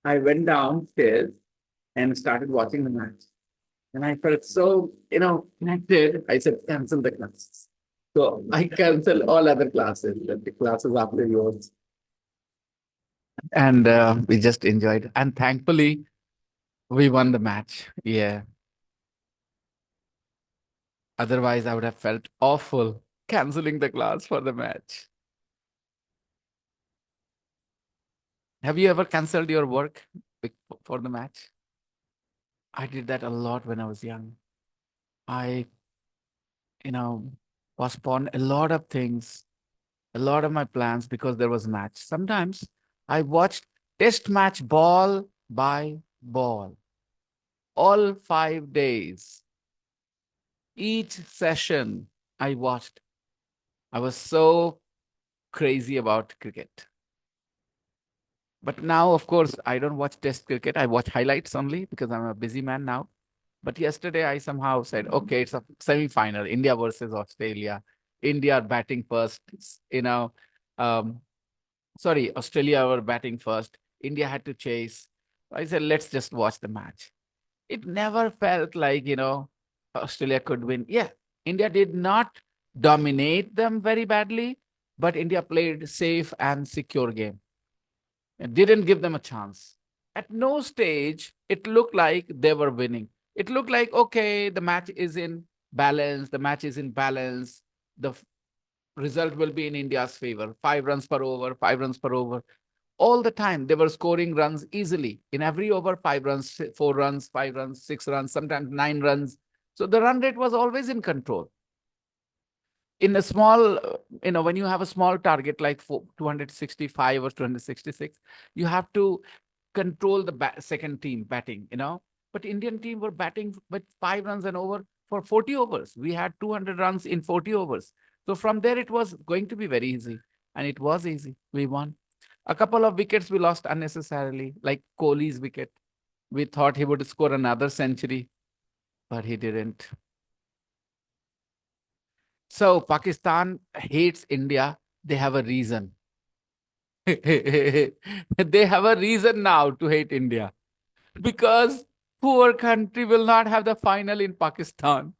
I went downstairs and started watching the match. And I felt so, connected. I said, cancel the classes. So I canceled all other classes, the classes after yours. And we just enjoyed. And thankfully, we won the match. Yeah. Otherwise, I would have felt awful canceling the class for the match. Have you ever canceled your work for the match? I did that a lot when I was young. I, you know, postponed a lot of things, a lot of my plans because there was a match. Sometimes I watched test match ball by ball, all 5 days. Each session I watched. I was so crazy about cricket. But now, of course, I don't watch test cricket. I watch highlights only because I'm a busy man now. But yesterday I somehow said, okay, it's a semi-final, India versus Australia. India are batting first, um, sorry, Australia were batting first. India had to chase. I said, let's just watch the match. It never felt like, Australia could win. Yeah, India did not dominate them very badly, but India played safe and secure game and didn't give them a chance. At no stage, it looked like they were winning. It looked like, okay, the match is in balance, the match is in balance, the result will be in India's favor. 5 runs per over, 5 runs per over. All the time, they were scoring runs easily. In every over, 5 runs, 4 runs, 5 runs, 6 runs, sometimes 9 runs. So the run rate was always in control. In a small, when you have a small target like 265 or 266, you have to control the second team batting, But Indian team were batting with 5 runs and over for 40 overs. We had 200 runs in 40 overs. So from there, it was going to be very easy. And it was easy. We won. A couple of wickets we lost unnecessarily, like Kohli's wicket. We thought he would score another century, but he didn't. So Pakistan hates India. They have a reason. They have a reason now to hate India because poor country will not have the final in Pakistan.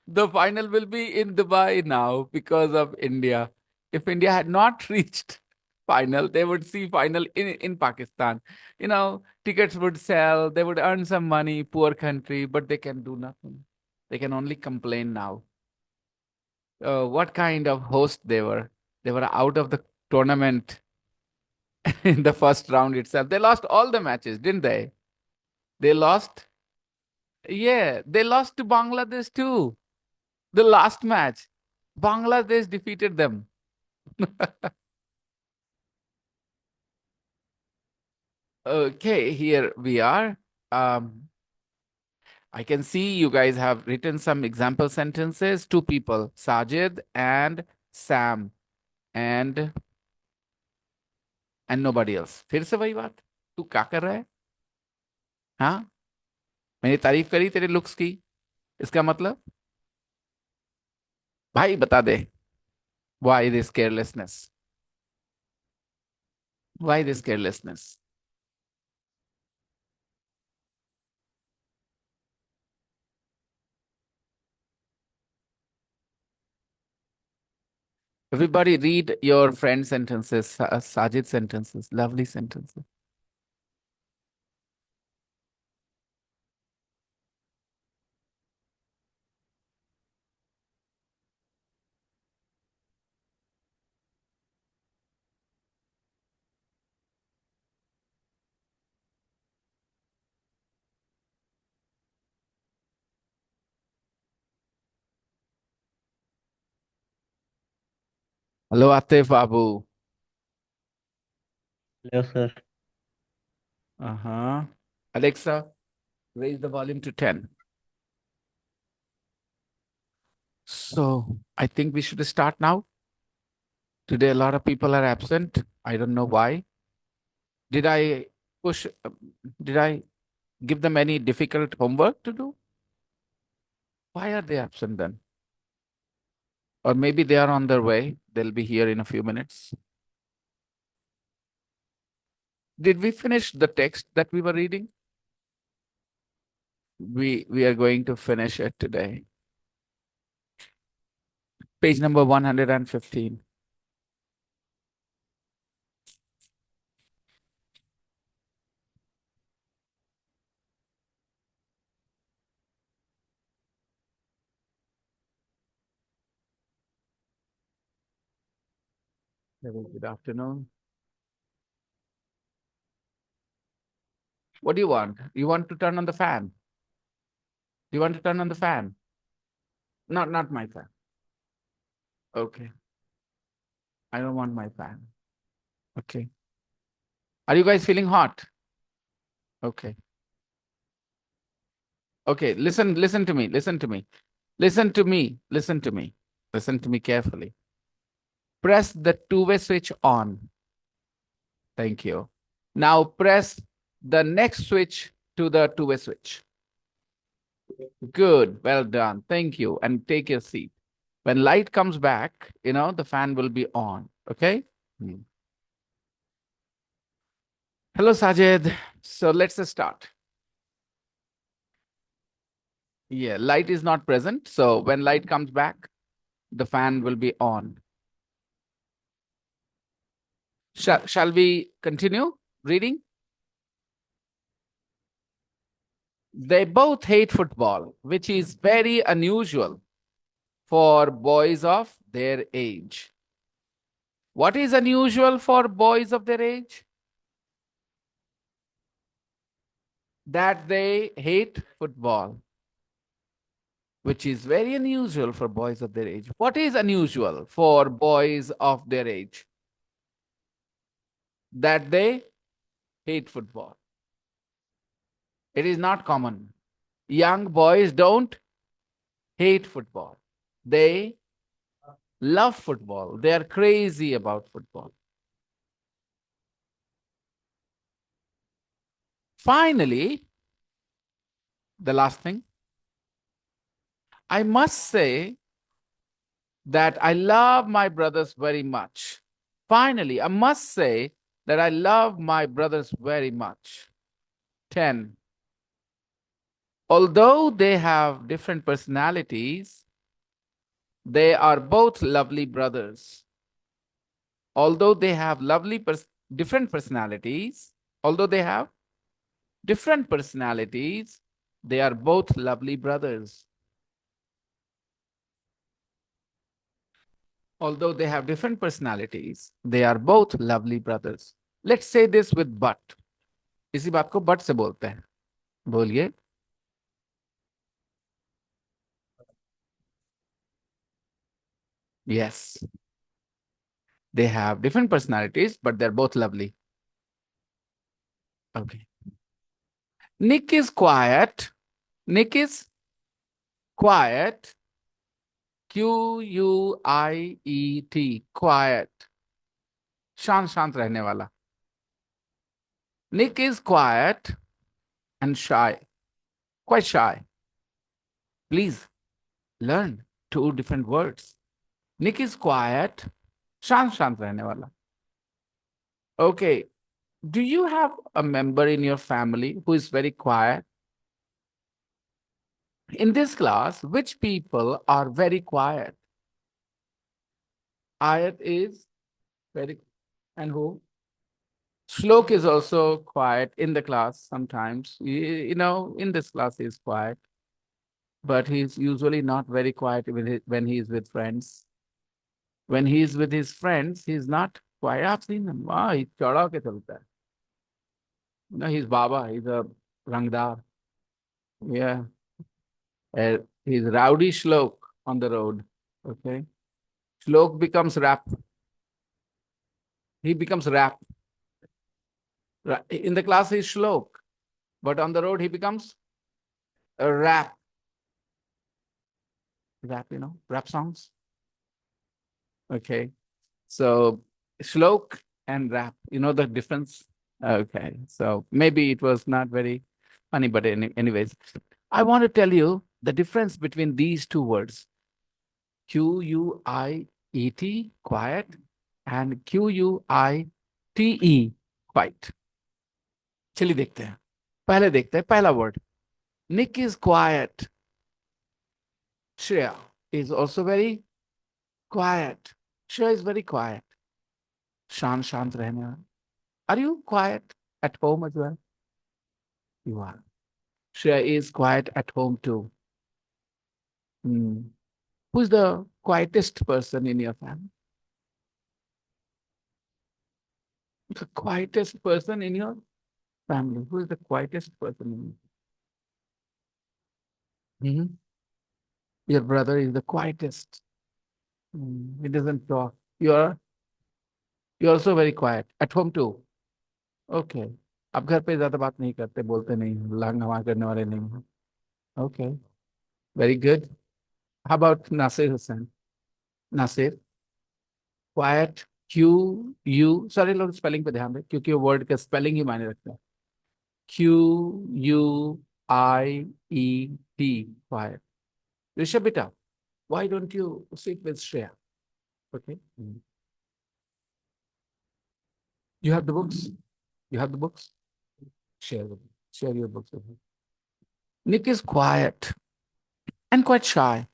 The final will be in Dubai now because of India. If India had not reached final, they would see final in Pakistan. Tickets would sell, they would earn some money, poor country, but they can do nothing. They can only complain now. What kind of host they were? They were out of the tournament in the first round itself. They lost all the matches, didn't they? They lost. Yeah, they lost to Bangladesh too. The last match, Bangladesh defeated them. Okay, here we are. Um, I can see you guys have written some example sentences. Two people, Sajid and Sam, and nobody else. फिर से वही बात. तू क्या कर रहा है? हाँ, मैंने तारीफ करी तेरे लुक्स की. इसका मतलब भाई बता दे. Why this carelessness? Why this carelessness? Everybody read your friend sentences, Sajid sentences, lovely sentences. Hello, Atif Babu. Yes, sir. Uh-huh. Alexa, raise the volume to 10. So I think we should start now. Today, a lot of people are absent. I don't know why. Did I push, did I give them any difficult homework to do? Why are they absent then? Or maybe they are on their way. They'll be here in a few minutes. Did we finish the text that we were reading? We are going to finish it today. Page number 115. Very good afternoon. What do you want? You want to turn on the fan? You want to turn on the fan? Not my fan. Okay. I don't want my fan. Okay. Are you guys feeling hot? Okay. Okay. Listen to me. Listen to me. Listen to me. Listen to me. Listen to me carefully. Press the two-way switch on. Thank you. Now press the next switch to the two-way switch. Good. Well done. Thank you. And take your seat. When light comes back, the fan will be on. Okay? Hmm. Hello, Sajid. So let's start. Yeah, light is not present. So when light comes back, the fan will be on. Shall we continue reading? They both hate football, which is very unusual for boys of their age. What is unusual for boys of their age? That they hate football, which is very unusual for boys of their age. What is unusual for boys of their age? That they hate football. It is not common. Young boys don't hate football. They love football. They are crazy about football. Finally, the last thing, I must say that I love my brothers very much. Finally, I must say that I love my brothers very much. 10. Although they have different personalities, they are both lovely brothers. Although they have different personalities, although they have different personalities, they are both lovely brothers. Although they have different personalities, they are both lovely brothers. Let's say this with but. इसी बात को but से बोलते हैं. बोलिए. Yes. They have different personalities, but they're both lovely. Okay. Nick is quiet. Nick is quiet. Q-U-I-E-T. Quiet. शांत शांत रहने वाला. Nick is quiet and shy. Quite shy. Please learn two different words. Nick is quiet. शांत शांत रहने वाला. Okay. Do you have a member in your family who is very quiet? In this class, which people are very quiet? Ayat is very, and who? Shlok is also quiet in the class sometimes. In this class he's quiet, but he's usually not very quiet when he's with friends. When he's with his friends, he's not quiet. I've seen him. Wow, he's chada ke chalta hai. He's Baba. He's a Rangdar. Yeah. He's rowdy Shlok on the road. Okay. Shlok becomes rap. He becomes rap. In the class, he's Shlok. But on the road, he becomes a rap. Rap, rap songs. Okay. So Shlok and rap, you know the difference? Okay. So maybe it was not very funny, but anyways, I want to tell you the difference between these two words. Q-U-I-E-T, quiet, and Q-U-I-T-E, quiet. चलिए देखते हैं, पहले देखते हैं पहला word. Nick is quite, Shreya is also very quite, Shreya is very quite, शांत शांत रहने वाला। Are you quite at home as well? You are. Shreya is quite at home too. Who is the quietest person in your family? The quietest person in your family. Who is the quietest person in you? Your brother is the quietest. He doesn't talk. You're also very quiet. At home too. Okay. आप घर पे ज्यादा बात नहीं करते, बोलते नहीं, लांग हवा करने वाले नहीं हैं. Okay. Very good. How about Nasir Hussain? Nasir, quiet, Q U. सारे लोग स्पेलिंग पे ध्यान दें क्योंकि वो वर्ड का स्पेलिंग ही मायने रखता है. QUIET. Quiet. Rishabh beta, why don't you sit with Shreya? Okay. You have the books? You have the books? Share with me. Share your books with me. Nick is quiet and quite shy.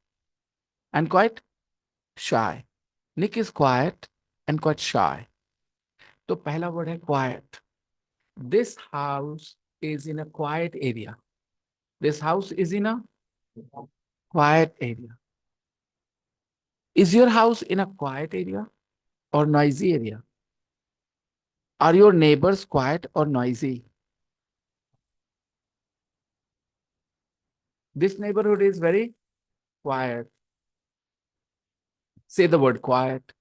And quite shy. Nick is quiet and quite shy. तो पहला word है quiet. This house is in a quiet area. This house is in a quiet area. Is your house in a quiet area or noisy area? Are your neighbors quiet or noisy? This neighborhood is very quiet. Say the word quiet.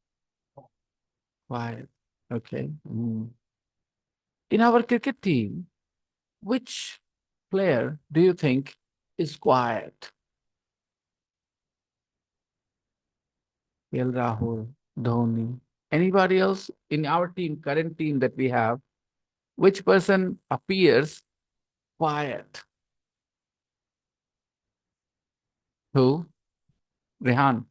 Quiet. Okay. In our cricket team, which player do you think is quiet? KL Rahul, Dhoni. Anybody else in our team, current team that we have, which person appears quiet? Who? Rehan.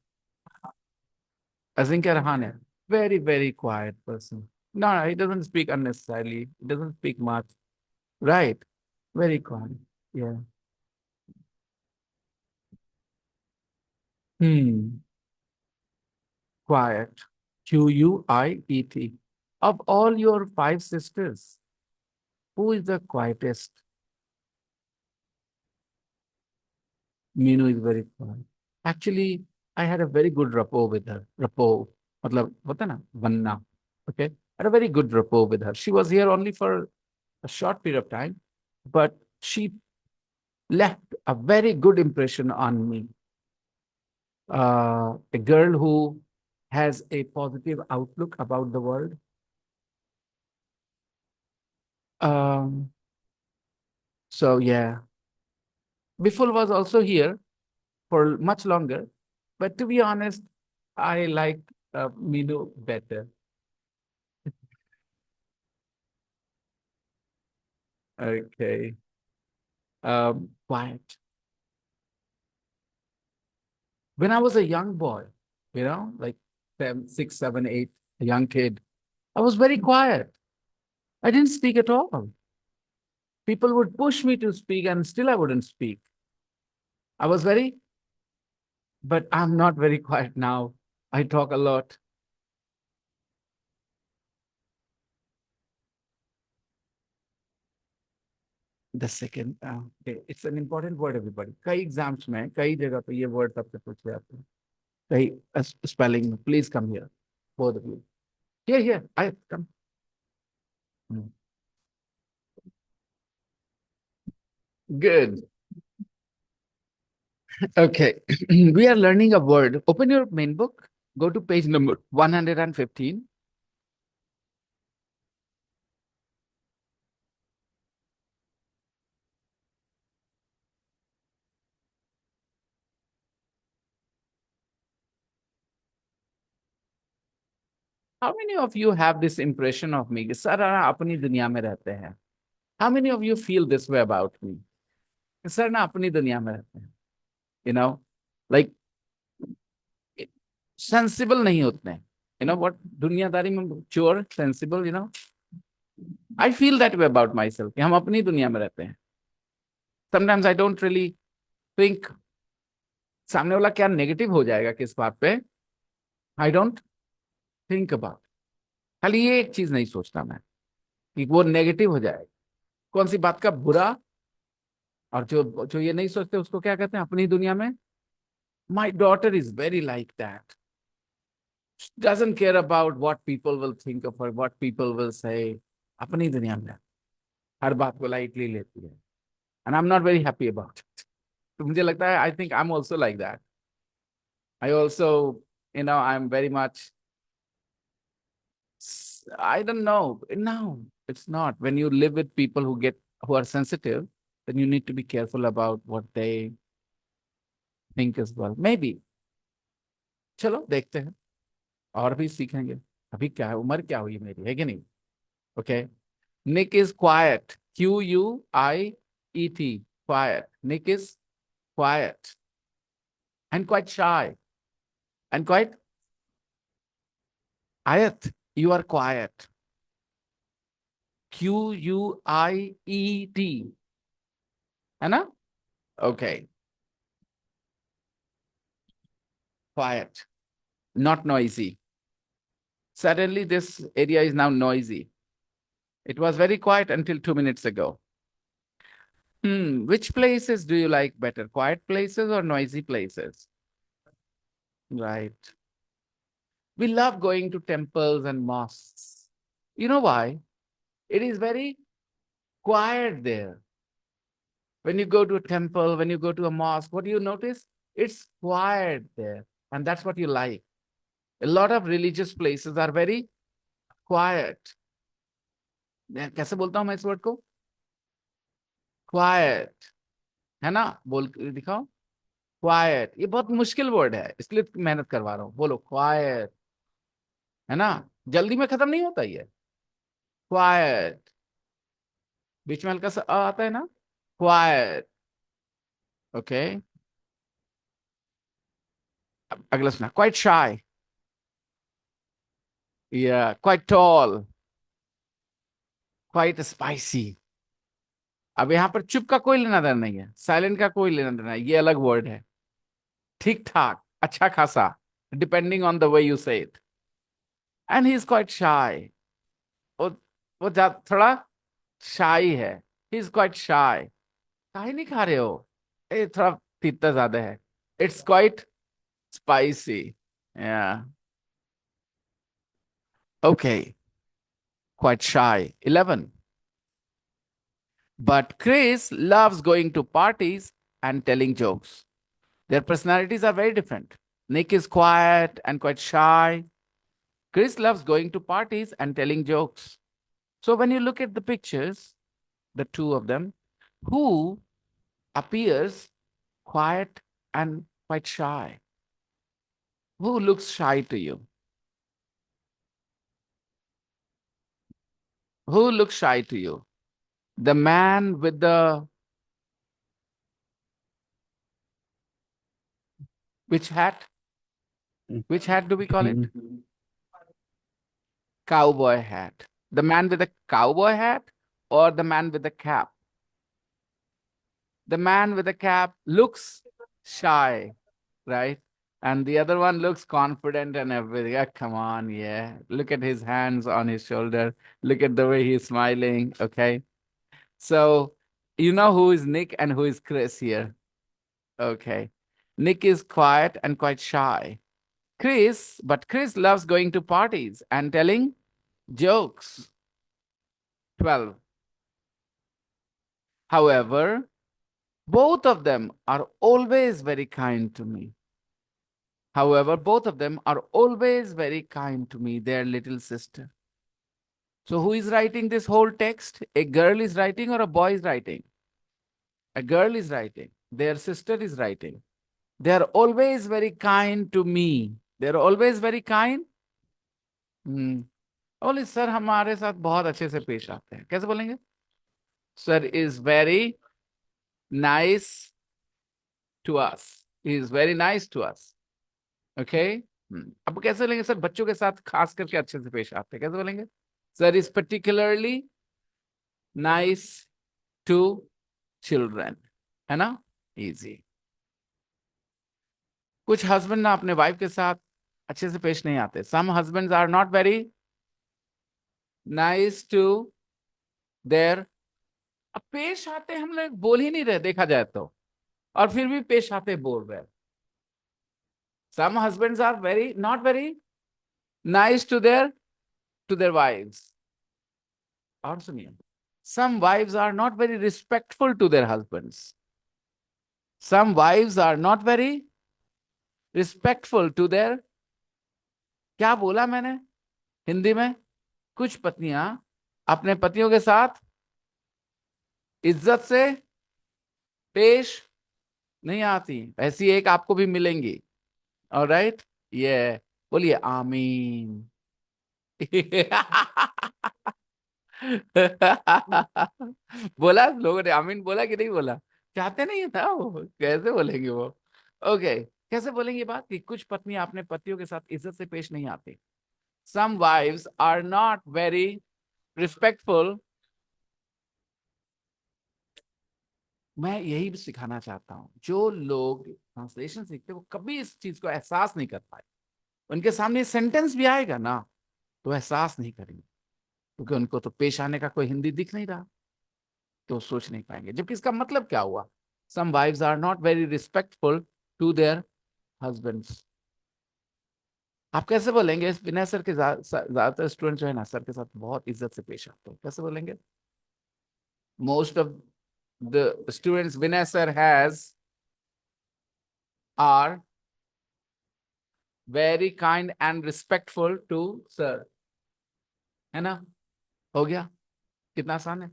Ajinkya Rahane. Very, very quiet person. No, he doesn't speak unnecessarily. He doesn't speak much. Right. Very quiet. Yeah. Quiet. QUIET. Of all your five sisters, who is the quietest? Meenu is very quiet. Actually, I had a very good rapport with her. Rapport. मतलब होता है ना बनना. Okay. I had a very good rapport with her. She was here only for a short period of time, but she left a very good impression on me. A girl who has a positive outlook about the world. Um, so yeah, Biful was also here for much longer, but to be honest, I like Minu better. Okay. Quiet. When I was a young boy, like 6, 7, 8, a young kid, I was very quiet. I didn't speak at all. People would push me to speak, and still I wouldn't speak. I was very, but I'm not very quiet now. I talk a lot. The second, okay, it's an important word, everybody. कई exams में कई जगह पे ये word सबसे पूछे जाते हैं. कई स्पेलिंग में. Please come here, both of you. Here, I come. Good. Okay. We are learning a word. Open your main book. Go to page number 115. How many of you have this impression of me? Sir, ना अपनी दुनिया में रहते हैं. How many of you feel this way about me? Sir, ना अपनी दुनिया में रहते हैं. You know, like sensible नहीं होते हैं. You know what? दुनियादारी में mature, sensible, I feel that way about my self, हम अपनी दुनिया में रहते हैं. Sometimes I don't really think सामने वाला क्या नेगेटिव हो जाएगा किस बात पे. I don't think about. खाली ये एक चीज नहीं सोचता मैं कि वो नेगेटिव हो जाएगा, कौन सी बात का बुरा. और जो जो ये नहीं सोचते उसको क्या कहते हैं अपनी दुनिया में. My daughter is very like that. Doesn't care about what people will think of her, what people will say. अपनी दुनिया में हर बात को लाइटली लेती है. And I am not very happy about it. तो मुझे लगता है I think I am also like that. I also, I am very much. I don't know. No, it's not. When you live with people who are sensitive, then you need to be careful about what they think as well. Maybe. चलो देखते हैं और भी सीखेंगे. अभी क्या है, उम्र क्या हुई मेरी, है कि नहीं. Okay. Nick is quiet. Quiet. Quiet. Nick is quiet and quite shy and quite. Ayat, you are quiet. Quiet. है ना. Okay. Quiet, not noisy. Suddenly, this area is now noisy. It was very quiet until 2 minutes ago. Which places do you like better? Quiet places or noisy places? Right. We love going to temples and mosques. You know why? It is very quiet there. When you go to a temple, when you go to a mosque, what do you notice? It's quiet there. And that's what you like. A lot of religious places are very quiet. कैसे बोलता हूं मैं इस word को. Quite. है ना, बोल के दिखाओ. क्वाइट, ये बहुत मुश्किल वर्ड है इसलिए मेहनत करवा रहा हूँ. बोलो क्वाइट. है ना, जल्दी में खत्म नहीं होता ये. क्वाइट. बीच में हल्का सा अ आता है ना. क्वाइट. ओके. अगला सुना. क्वाइट शाय. या क्वाइट टॉल. Quite spicy. अब यहाँ पर चुप का कोई लेना देना नहीं है, साइलेंट का कोई लेना देना है, ये अलग वर्ड है. ठीक ठाक, अच्छा खासा, depending on the way you say it. And he is quite shy. वो वो थोड़ा शाई है. He is quite shy. काहे नहीं खा रहे हो. ए थोड़ा तीता ज्यादा है. It's quite spicy. Yeah. Okay. Quite shy. 11. But Chris loves going to parties and telling jokes. Their personalities are very different. Nick is quiet and quite shy. Chris loves going to parties and telling jokes. So when you look at the pictures, the two of them, who appears quiet and quite shy? Who looks shy to you? Who looks shy to you? The man with the which hat? Which hat do we call it? Cowboy hat. The man with the cowboy hat or the man with the cap? The man with the cap looks shy, right? And the other one looks confident and everything. Ah, come on, yeah. Look at his hands on his shoulder. Look at the way he's smiling. Okay. So, you know who is Nick and who is Chris here? Okay. Nick is quiet and quite shy. But Chris loves going to parties and telling jokes. 12. However, both of them are always very kind to me. However, both of them are always very kind to me, their little sister. So who is writing this whole text? A girl is writing or a boy is writing? A girl is writing. Their sister is writing. They are always very kind to me. They are always very kind. बोले sir हमारे साथ बहुत अच्छे से पेश आते हैं. कैसे बोलेंगे? Sir is very nice to us. He is very nice to us. Okay? अब कैसे बोलेंगे? सर बच्चों के साथ खास करके अच्छे से पेश आते हैं. कैसे बोलेंगे? Sir is particularly nice to children, है ना, इजी। कुछ हस्बैंड ना अपने वाइफ के साथ अच्छे से पेश नहीं आते। Some husbands are not very nice to their. अब पेश आते हम लोग बोल ही नहीं रहे देखा जाए तो, और फिर भी पेश आते बोल रहे। Some husbands are very not very nice to their wifes. और सुनिए, some wifes are not very respectful to their husbands. Some wifes are not very respectful to their, क्या बोला मैंने हिंदी में? कुछ पत्नियां अपने पतियों के साथ इज्जत से पेश नहीं आती। ऐसी एक आपको भी मिलेंगी। ऑलराइट, ये बोलिए आमीन। बोला लोगों ने आमीन, बोला कि नहीं बोला? चाहते नहीं था वो, कैसे बोलेंगे वो? ओके, कैसे बोलेंगे ये बात कि कुछ पत्नियां अपने पतियों के साथ इज्जत से पेश नहीं आती। Some wives are not very respectful. मैं यही भी सिखाना चाहता हूं, जो लोग ट्रांसलेशन सीखते हैं वो कभी इस चीज को एहसास नहीं कर पाए। उनके सामने सेंटेंस भी आएगा ना तो एहसास नहीं करेंगे, क्योंकि उनको तो पेश आने का कोई हिंदी दिख नहीं रहा, तो सोच नहीं पाएंगे। जबकि इसका मतलब क्या हुआ? Some wives are not very respectful to their husbands. आप कैसे बोलेंगे? विनय सर के ज्यादातर स्टूडेंट जो है ना, सर के साथ बहुत इज्जत से पेश आते हैं, कैसे बोलेंगे? Most of the students Vinay sir has are very kind and respectful to sir, है ना? हो गया, कितना आसान है।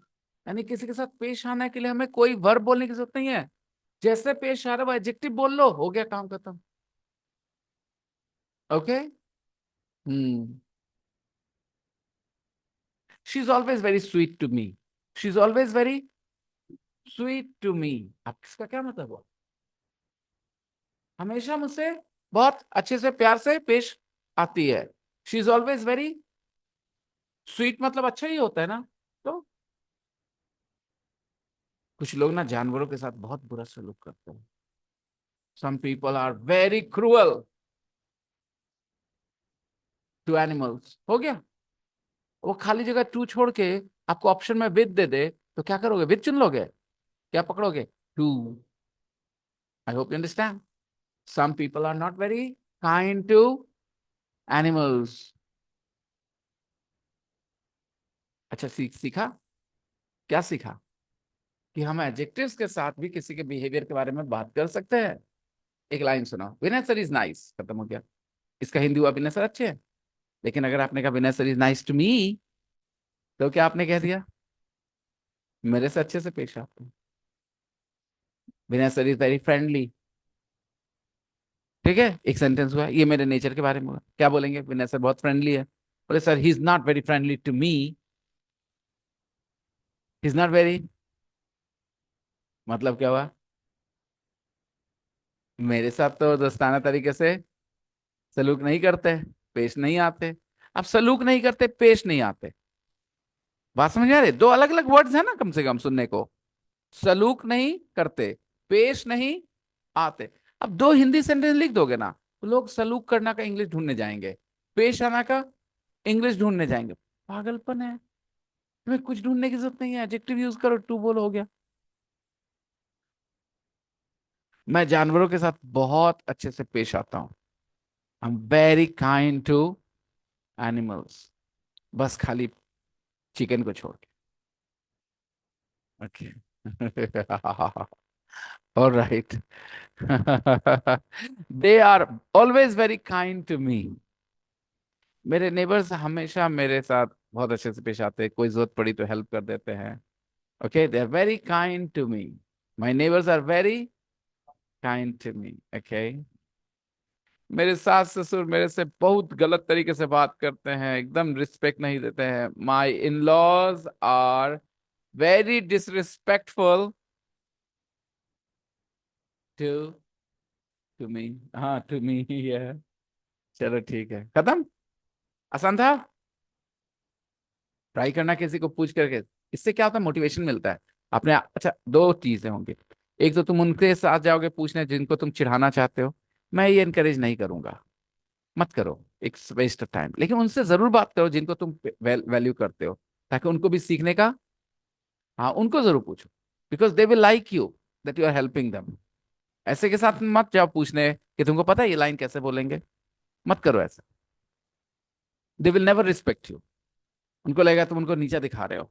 यानी किसी के साथ पेश आने के लिए हमें कोई वर्ब बोलने की जरूरत नहीं है। जैसे पेश आ रहा है वो एडजेक्टिव बोल लो, हो गया, काम खत्म। Okay. Hmm. She is always very sweet to me. She is always very sweet to me. अब इसका क्या मतलब हुआ? हमेशा मुझसे बहुत अच्छे से प्यार से पेश आती है। She is always very sweet, मतलब अच्छा ही होता है ना। तो कुछ लोग ना जानवरों के साथ बहुत बुरा सलूक करते हैं। Some people are very cruel to animals. हो गया। वो खाली जगह टू छोड़ के आपको ऑप्शन में विद दे दे, तो क्या करोगे? विद चुन लोगे? क्या पकड़ोगे? To. I hope you understand. Some people are not very kind to animals. अच्छा, सीखा? क्या सीखा? कि हम एडजेक्टिव्स के साथ भी किसी के बिहेवियर के बारे में बात कर सकते हैं। एक लाइन सुनाओ, विनय सर इज नाइस, खत्म हो गया। इसका हिंदी हुआ विनय सर अच्छे हैं। लेकिन अगर आपने कहा Vinay sir is nice to me, तो क्या आपने कह दिया? मेरे से अच्छे से पेश आते हैं। Vinay sir is very friendly. ठीक है, एक सेंटेंस हुआ, ये मेरे नेचर के बारे में हुआ। क्या बोलेंगे? विनय सर बहुत फ्रेंडली है। बोले sir he is not very friendly to me. He is not very, मतलब क्या हुआ? मेरे साथ तो दोस्ताना तरीके से सलूक नहीं करते, पेश नहीं आते। अब सलूक नहीं करते, पेश नहीं आते, बात समझ आ रही? दो अलग अलग वर्ड्स है ना कम से कम सुनने को। सलूक नहीं करते, पेश नहीं आते। अब दो हिंदी सेंटेंस लिख दोगे ना, तो लोग सलूक करना का इंग्लिश ढूंढने जाएंगे, पेश आना का इंग्लिश ढूंढने जाएंगे। पागलपन है। तुम्हें कुछ ढूंढने की जरूरत नहीं है, एडजेक्टिव यूज करो, टू बोल, हो गया। मैं जानवरों के साथ बहुत अच्छे से पेश आता हूँ। I am very kind to animals, बस खाली चिकन को छोड़ के। Okay. All right. They are always very kind to me. मेरे नेबर्स हमेशा मेरे साथ बहुत अच्छे से पेश आते हैं, कोई जरूरत पड़ी तो हेल्प कर देते हैं। Okay, they are very kind to me. My neighbours are very kind to me. Okay. मेरे सास ससुर मेरे से बहुत गलत तरीके से बात करते हैं, एकदम रिस्पेक्ट नहीं देते हैं। My in laws are very disrespectful to to me. हाँ, टू मी ही है। चलो ठीक है, खत्म। आसान था। ट्राई करना किसी को पूछ करके। इससे क्या होता है, मोटिवेशन मिलता है। आपने अच्छा, दो चीजें होंगी। एक तो तुम उनके साथ जाओगे पूछने जिनको तुम चिढ़ाना चाहते हो। मैं ये इनकरेज नहीं करूंगा, मत करो, इट्स वेस्ट ऑफ टाइम। लेकिन उनसे जरूर बात करो जिनको तुम वैल्यू करते हो, ताकि उनको भी सीखने का। हाँ, उनको जरूर पूछो, because they will like you, that you are helping them. ऐसे के साथ मत जाओ पूछने कि तुमको पता है ये लाइन कैसे बोलेंगे। मत करो ऐसा। They will never respect you. उनको लगेगा तुम उनको नीचा दिखा रहे हो।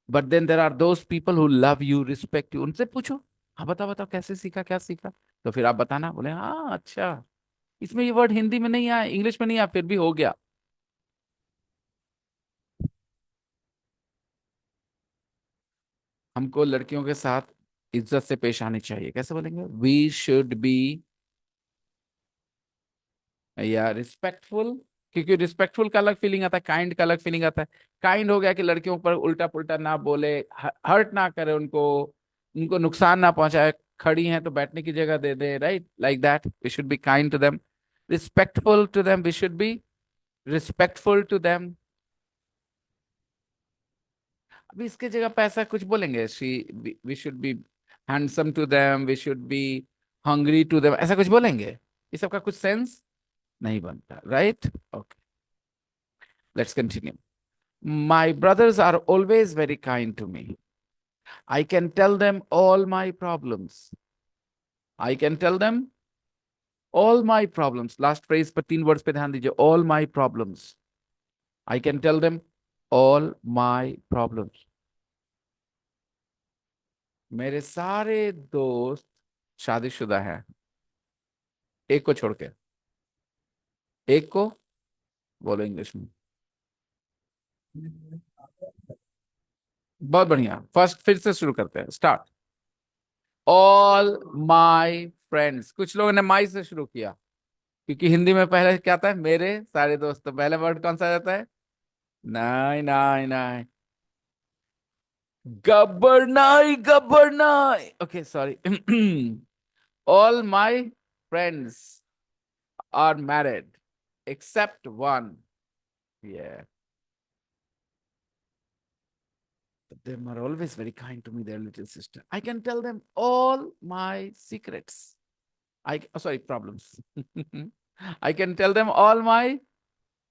But then there are those people who love you, respect you, उनसे पूछो। हाँ, बताओ बताओ कैसे सीखा, क्या सीखा। तो फिर आप बताना, बोले हाँ अच्छा, इसमें ये वर्ड हिंदी में नहीं आया, इंग्लिश में नहीं आया, फिर भी हो गया। हमको लड़कियों के साथ इज्जत से पेश आनी चाहिए। कैसे बोलेंगे, वी शुड बी, या रिस्पेक्टफुल। क्योंकि रिस्पेक्टफुल का अलग फीलिंग आता है, काइंड का अलग फीलिंग आता है। काइंड हो गया कि लड़कियों पर उल्टा पुल्टा ना बोले, हर्ट ना करे उनको, उनको नुकसान ना पहुंचाए। खड़ी हैं तो बैठने की जगह दे दे, right, like that we should be kind to them, respectful to them, we should be respectful to them. अभी इसके जगह पे ऐसा कुछ बोलेंगे, she, we should be handsome to them, we should be hungry to them, ऐसा कुछ बोलेंगे। ये सब का कुछ सेंस नहीं बनता, right. Okay, let's continue. My brothers are always very kind to me. I can tell them all my problems. I can tell them all my problems. Last phrase पर 3 words पे ध्यान दीजिए, all my problems. I can tell them all my problems. मेरे सारे दोस्त शादीशुदा हैं, एक को छोड़ के। एक को बोलो इंग्लिश में। बहुत बढ़िया, फर्स्ट फिर से शुरू करते हैं, स्टार्ट। ऑल माई फ्रेंड्स, कुछ लोगों ने माई से शुरू किया, क्योंकि हिंदी में पहले क्या आता है, मेरे सारे दोस्त, तो पहले वर्ड कौन सा आ जाता है, नहीं नहीं नहीं, गब्बर नहीं, गब्बर नहीं, okay sorry. All my friends are married except one. Yeah, them are always very kind to me, their little sister. I can tell them all my secrets. Sorry, problems. I can tell them all my,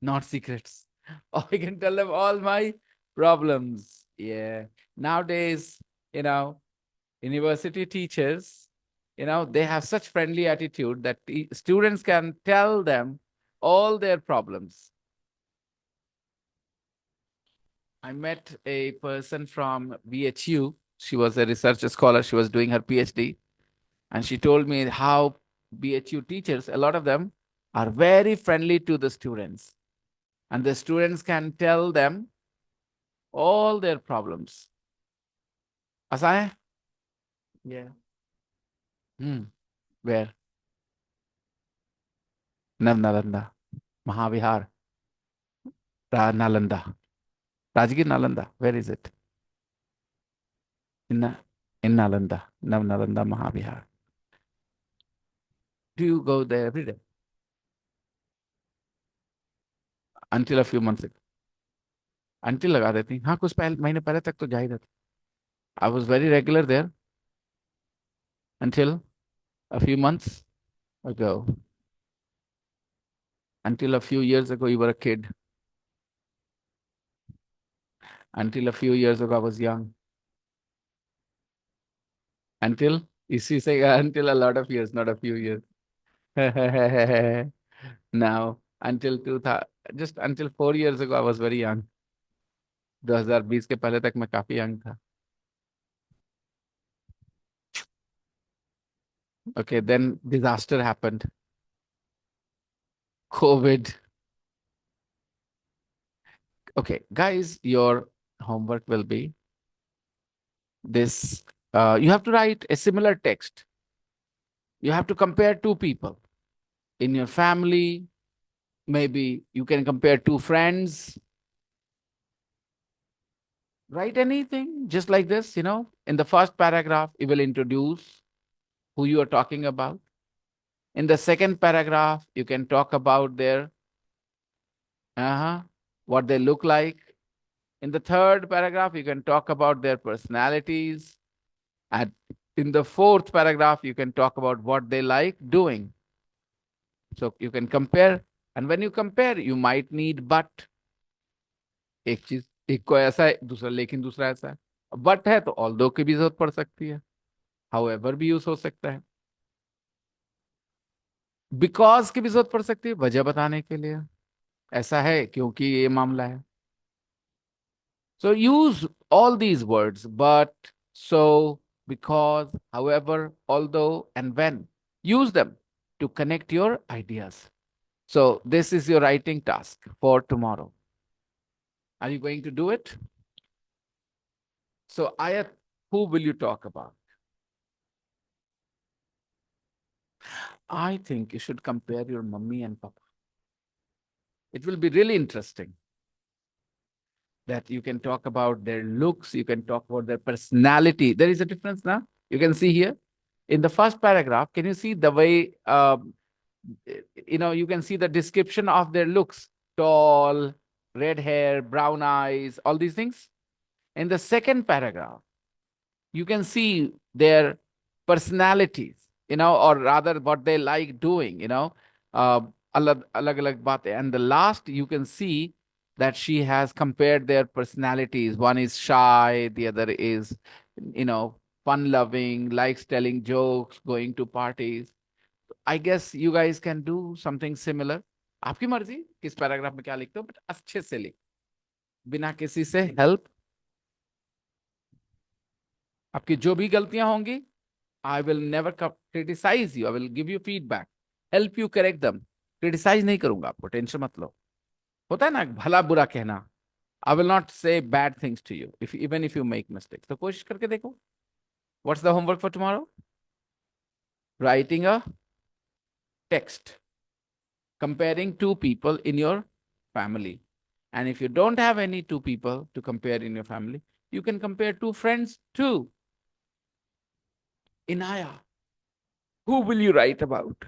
not secrets. I can tell them all my problems. Yeah. Nowadays, you know, university teachers, they have such friendly attitude that students can tell them all their problems. I met a person from BHU. She was a research scholar. She was doing her PhD. And she told me how BHU teachers, a lot of them, are very friendly to the students. And the students can tell them all their problems. Asai? Yeah. Hmm. Where? Nalanda. Mahavihar. Nalanda. Rajgir Nalanda. Where is it? In, in Nalanda. Nalanda Mahavihar. Do you go there every day? Until a few months ago. Until लगा देती, हाँ कुछ महीने पहले तक तो जा ही रहती। I was very regular there until a few months ago. Until a few years ago, you were a kid. Until a few years ago, I was young. Until, you see, say until a lot of years, not a few years. Now, until 2000, just until 4 years ago, I was very young. 2020 के पहले तक मैं काफी young था. Okay, then disaster happened. COVID. Okay, guys, your homework will be this. You have to write a similar text. You have to compare two people in your family. Maybe you can compare two friends. Write anything just like this, In the first paragraph, you will introduce who you are talking about. In the second paragraph, you can talk about their, what they look like. In the third paragraph, you can talk about their personalities. And in the fourth paragraph, you can talk about what they like doing. So you can compare. And when you compare, you might need but. एक चीज एक को ऐसा है दूसरा लेकिन दूसरा ऐसा है बट है तो ऑल दो की भी जरूरत पड़ सकती है हाउएवर भी यूज हो सकता है बिकॉज की भी जरूरत पड़ सकती है वजह बताने के लिए ऐसा है क्योंकि ये मामला है so use all these words but so because however although and when use them to connect your ideas so this is your writing task for tomorrow. Are you going to do it? So Ayat, who will you talk about? I think you should compare your mummy and papa. It will be really interesting that you can talk about their looks, you can talk about their personality. There is a difference now. You can see here in the first paragraph. Can you see the way, you can see the description of their looks tall, red hair, brown eyes, all these things. In the second paragraph, you can see their personalities, or rather what they like doing, alag alag baatein. And the last, you can see that she has compared their personalities. One is shy, the other is, fun loving, likes telling jokes, going to parties. I guess you guys can do something similar. आपकी मर्जी किस paragraph में क्या लिखते हो but अच्छे से लिख बिना किसी से हेल्प आपकी जो भी गलतियां होंगी I will never criticize you. I will give you feedback, help you correct them. Criticize नहीं करूंगा आपको टेंशन मत लो होता है ना भला बुरा कहना I will not say bad things to you if even if you make mistakes. तो कोशिश करके देखो. What's the homework for tomorrow? Writing a text comparing two people in your family. And if you don't have any two people to compare in your family, you can compare two friends too. Inaya, who will you write about?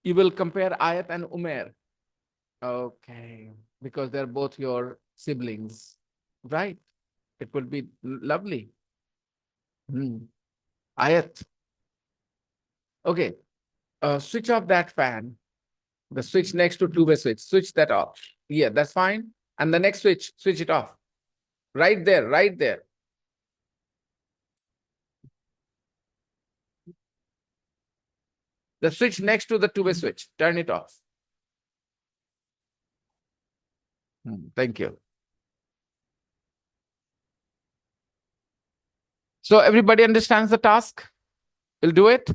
You will compare Ayat and Umair. Okay, because they're both your siblings, right? It would be lovely. Ayat. Okay, switch off that fan. The switch next to two-way switch. Switch that off. Yeah, that's fine. And the next switch, switch it off. Right there, right there. The switch next to the two-way switch. Turn it off. Thank you. So everybody understands the task? We'll do it?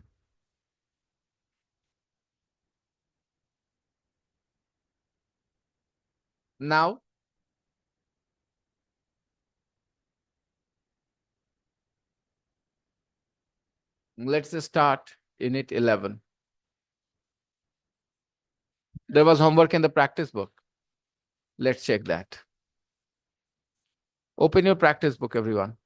Now? Let's start Unit 11. There was homework in the practice book. Let's check that. Open your practice book, everyone.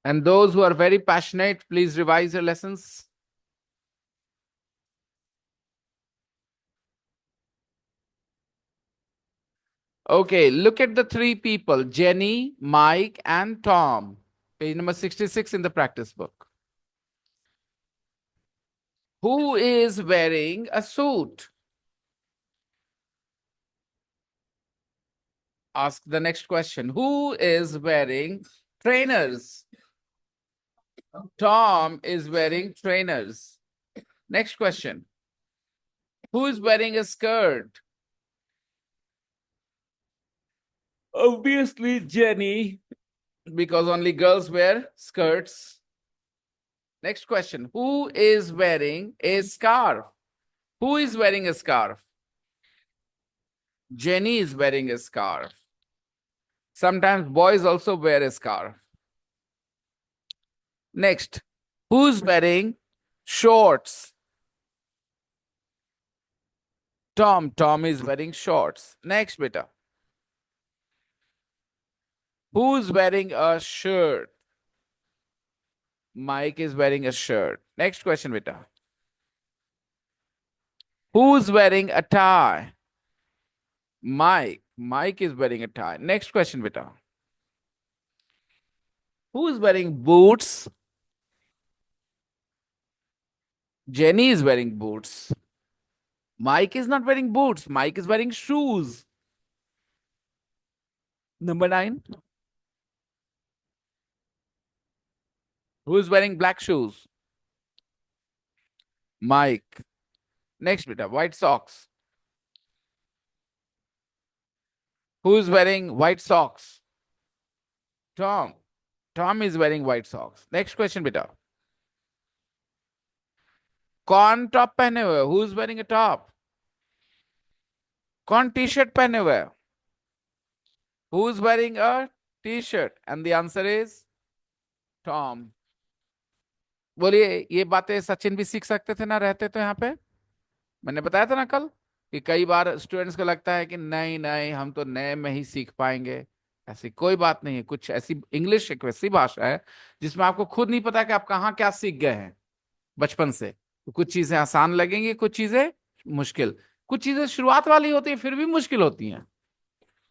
And those who are very passionate, please revise your lessons. Okay, look at the three people, Jenny, Mike, and Tom. Page number 66 in the practice book. Who is wearing a suit? Ask the next question. Who is wearing trainers? Tom is wearing trainers. Next question. Who is wearing a skirt? Obviously, Jenny, because only girls wear skirts. Next question. Who is wearing a scarf? Who is wearing a scarf? Jenny is wearing a scarf. Sometimes boys also wear a scarf. Next. Who's wearing shorts? Tom. Tom is wearing shorts. Next, beta. Who's wearing a shirt? Mike is wearing a shirt. Next question, beta. Who's wearing a tie? Mike. Mike is wearing a tie. Next question, beta. Who's wearing boots? Jenny is wearing boots. Mike is not wearing boots. Mike is wearing shoes. Number 9. Who's wearing black shoes? Mike. Next, beta. White socks. Who's wearing white socks? Tom. Tom is wearing white socks. Next question, beta. कौन top पहने हुए? Who's wearing a top? कौन T shirt पहने हुए? Who's wearing a t-shirt? And the answer is Tom. बोलिए, ये बातें सचिन भी सीख सकते थे ना, रहते तो यहाँ पे। मैंने बताया था ना कल कि कई बार स्टूडेंट्स को लगता है कि नहीं नहीं, हम तो नए में ही सीख पाएंगे। ऐसी कोई बात नहीं है। कुछ ऐसी इंग्लिश एक वैसी भाषा है जिसमें आपको खुद नहीं पता कि आप कहाँ क्या सीख गए हैं बचपन से। तो कुछ चीजें आसान लगेंगी, कुछ चीजें मुश्किल, कुछ चीजें शुरुआत वाली होती है फिर भी मुश्किल होती हैं,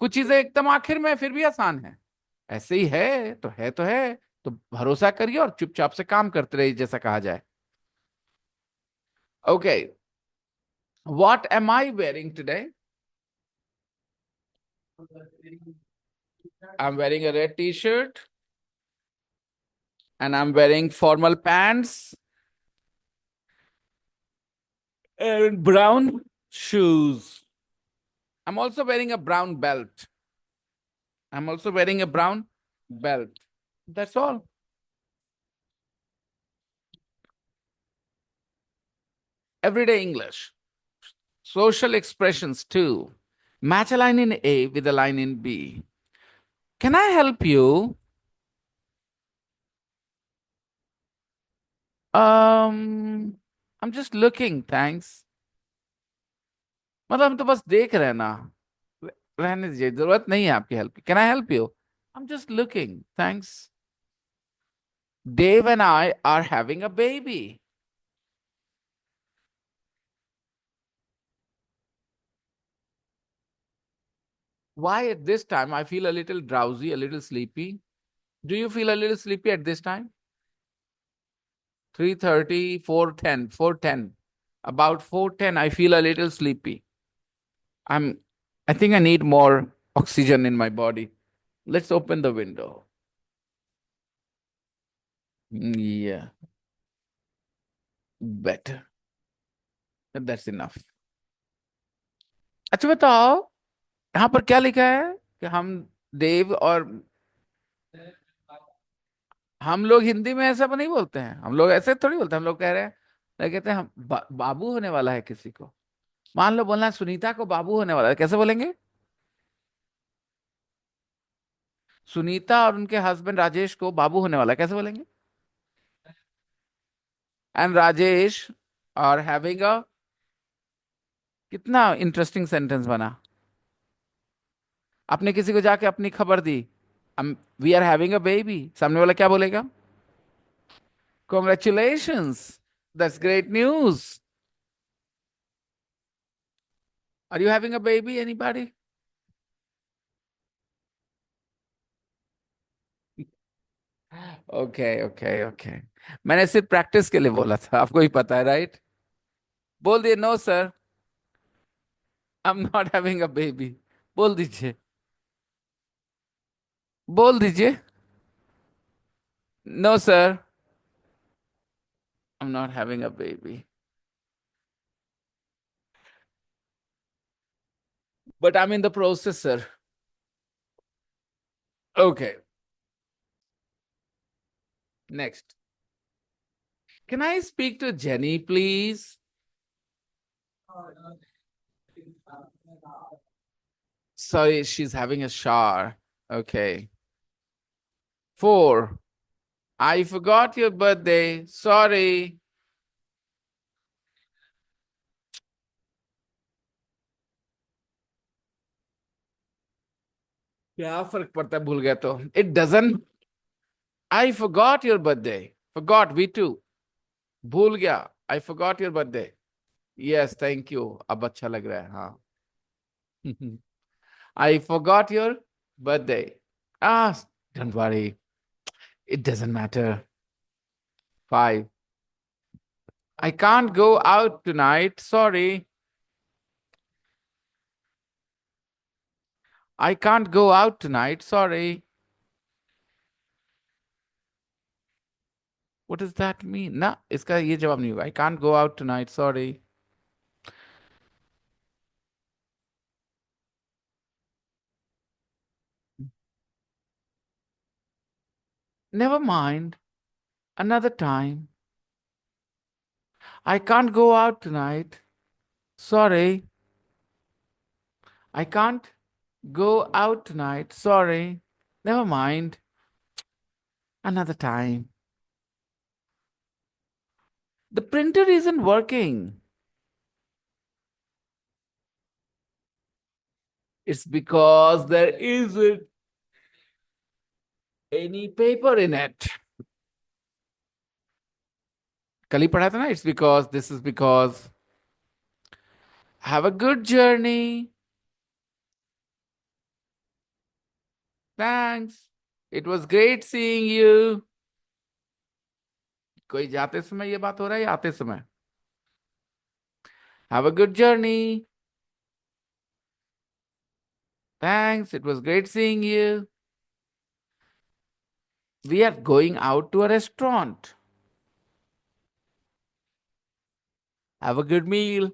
कुछ चीजें एकदम आखिर में फिर भी आसान है। ऐसे ही है तो है तो है। तो भरोसा करिए और चुपचाप से काम करते रहिए, जैसा कहा जाए। Okay, what am I wearing today? I am wearing a red T shirt and I'm wearing formal pants and brown shoes. I'm also wearing a brown belt. I'm also wearing a brown belt. That's all. Everyday English. Social expressions too. Match a line in A with a line in B. Can I help you? I'm just looking, thanks. मतलब हम तो बस देख रहे हैं ना। रहने दीजिए, जरूरत नहीं है आपकी हेल्प की। Can I help you? I am just looking, thanks. Dave and I are having a baby. Why at this time I feel a little drowsy, a little sleepy? Do you feel a little sleepy at this time? 3:30, 4:10, 4:10. About 4:10 I feel a little sleepy. I'm I think I need more oxygen in my body. Let's open the window. Yeah, better. That's enough. अच्छा बताओ, यहाँ पर क्या लिखा है कि देव और हम लोग हिंदी में ऐसा नहीं बोलते हैं। हम लोग ऐसे थोड़ी बोलते हैं। हम लोग कह रहे हैं, कहते हैं बाबू होने वाला है किसी को। मान लो बोलना है सुनीता को बाबू होने वाला है, कैसे बोलेंगे? सुनीता और उनके हस्बैंड राजेश को बाबू होने वाला है, कैसे बोलेंगे? And Rajesh are having a, कितना इंटरेस्टिंग सेंटेंस बना। आपने किसी को जाके अपनी खबर दी, we are having a baby, सामने वाला क्या बोलेगा? Congratulations, that's great news. Are you having a baby anybody? Okay okay okay, मैंने सिर्फ प्रैक्टिस के लिए बोला था, आपको ही पता है, राइट? बोल दिए no sir, I am not having a baby. बोल दीजिए, बोल दीजिए, no sir, I am not having a baby, but I am in the process sir. Okay, next. Can I speak to Jenny please? Sorry, she's having a shower. Okay. 4. I forgot your birthday. Sorry. क्या फर्क पड़ता है भूल गया तो? It doesn't. I forgot your birthday. Forgot, we too. भूल गया। I forgot your birthday. Yes, thank you, अब अच्छा लग रहा है, हाँ। I forgot your birthday. Ah, don't worry. It doesn't matter. Five. I can't go out tonight. Sorry. I can't go out tonight. Sorry. What does that mean? ना, इसका ये जवाब नहीं होगा. I can't go out tonight. Sorry. Never mind. Another time. I can't go out tonight. Sorry. I can't go out tonight. Sorry. Never mind. Another time. The printer isn't working. It's because there isn't any paper in it. कल ही पढ़ा था ना. It's because, this is because. Have a good journey. Thanks. It was great seeing you. कोई जाते समय ये बात हो रहा है या आते समय? Have a good journey. Thanks. It was great seeing you. We are going out to a restaurant. Have a good meal.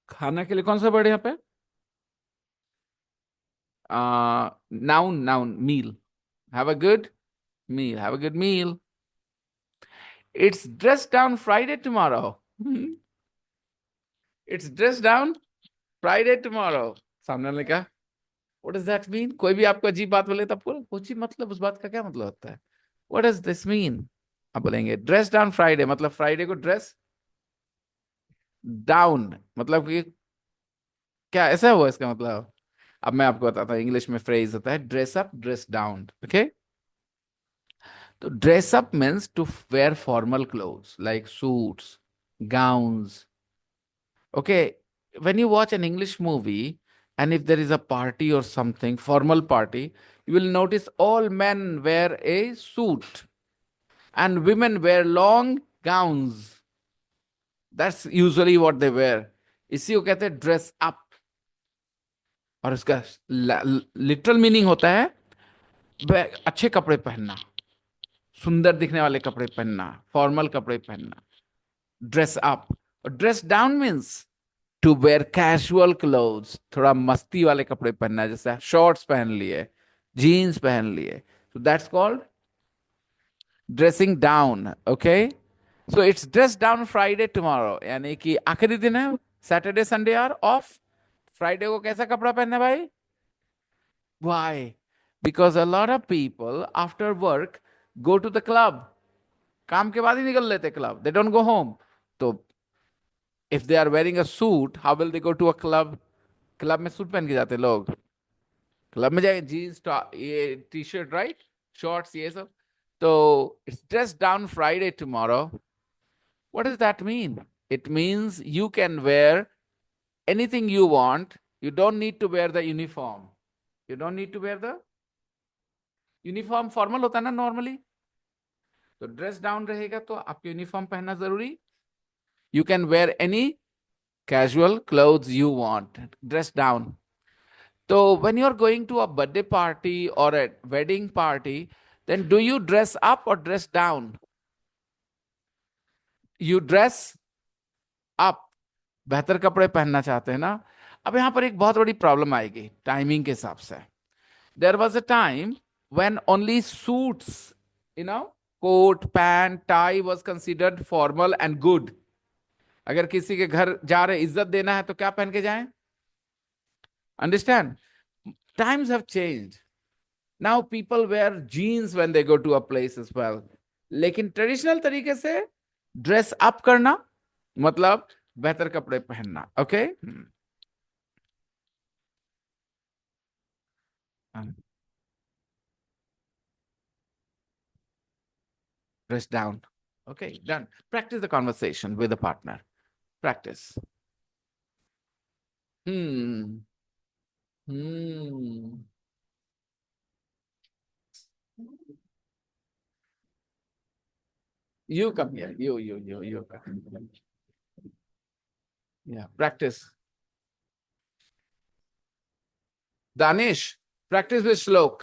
खाना के लिए कौन सा वर्ड है यहाँ पे? Noun, meal. Have a good meal. Have a good meal. It's dress down Friday tomorrow. It's dress down Friday tomorrow. सामने वाले का व्हाट डज दैट मीन? कोई भी आपको अजीब बात बोले तो आपको पूछिए मतलब उस बात का क्या मतलब होता है. What does this mean? आप बोलेंगे ड्रेस डाउन फ्राइडे, मतलब फ्राइडे को ड्रेस डाउन, मतलब कि क्या ऐसा हुआ इसका मतलब? अब मैं आपको बताता हूँ. इंग्लिश में फ्रेज होता है dress up, dress down. Okay, तो dress up means to wear formal clothes like suits, gowns. Okay, when you watch an English movie and if there is a party or something, formal party, you will notice all men wear a suit and women wear long gowns. That's usually what they wear. इसी को कहते हैं dress up. और इसका literal meaning होता है अच्छे कपड़े पहनना, सुंदर दिखने वाले कपड़े पहनना, फॉर्मल कपड़े पहनना. Dress up. Dress down means to wear casual clothes, थोड़ा मस्ती वाले कपड़े पहनना, जैसे शॉर्ट्स पहन लिए, जीन्स पहन लिए. तो that's called dressing down. Okay, so it's dress down Friday tomorrow, यानी कि आखिरी दिन है. Saturday Sunday are off. Friday को कैसा कपड़ा पहनना भाई? Why? Because a lot of people after work go to the club. काम के बाद ही निकल लेते club, they don't go home. तो if they are wearing a suit, how will they go to a club? Club में suit पहन के जाते लोग. क्लब में जाएंगे जीन्स, ये टी शर्ट, राइट, शॉर्ट्स, ये सब. तो it's dress down Friday tomorrow. What does that mean? It means you can wear anything you want. You don't need to wear the uniform. You don't need to wear the uniform. Formal होता है ना normally, तो dress down रहेगा तो आपको uniform पहनना जरूरी. You can where any casual clothes you want. Dress down. So when you're going to a birthday party or a wedding party, then do you dress up or dress down? You dress up. बेहतर कपड़े पहनना चाहते हैं ना. अब यहां पर एक बहुत बड़ी प्रॉब्लम आएगी टाइमिंग के हिसाब से. There was a time when only suits, you know, coat, pant, tie was considered formal and good. अगर किसी के घर जा रहे इज्जत देना है तो क्या पहन के जाएं? Understand? Times have changed. Now people wear jeans when they go to a place as well. लेकिन ट्रेडिशनल तरीके से ड्रेस अप करना मतलब बेहतर कपड़े पहनना. Okay, Press down. Okay, done. Practice the conversation with a partner. Practice. Hmm. Hmm. You come here. You come. Yeah. Practice. Danish, practice with Shlok.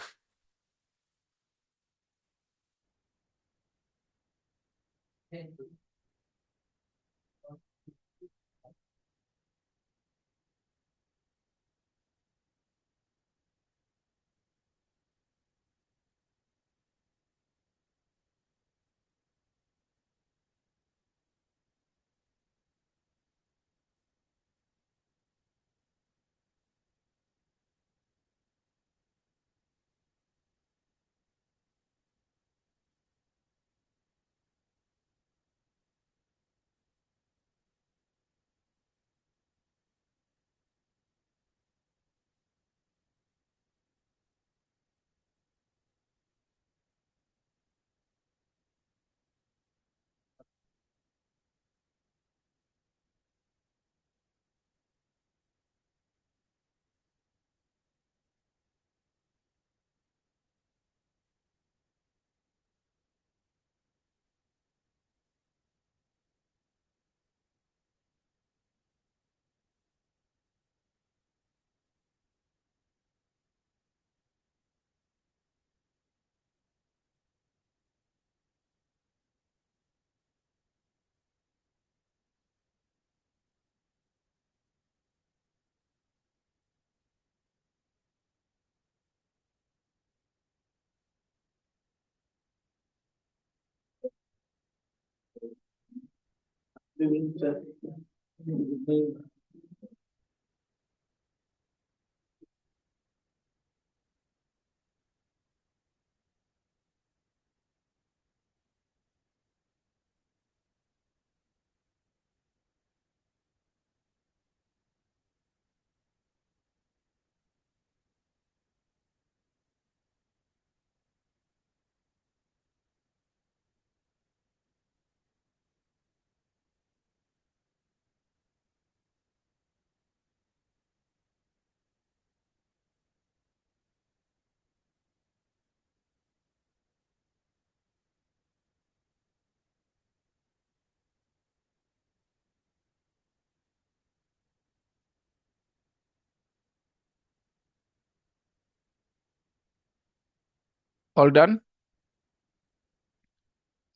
All done?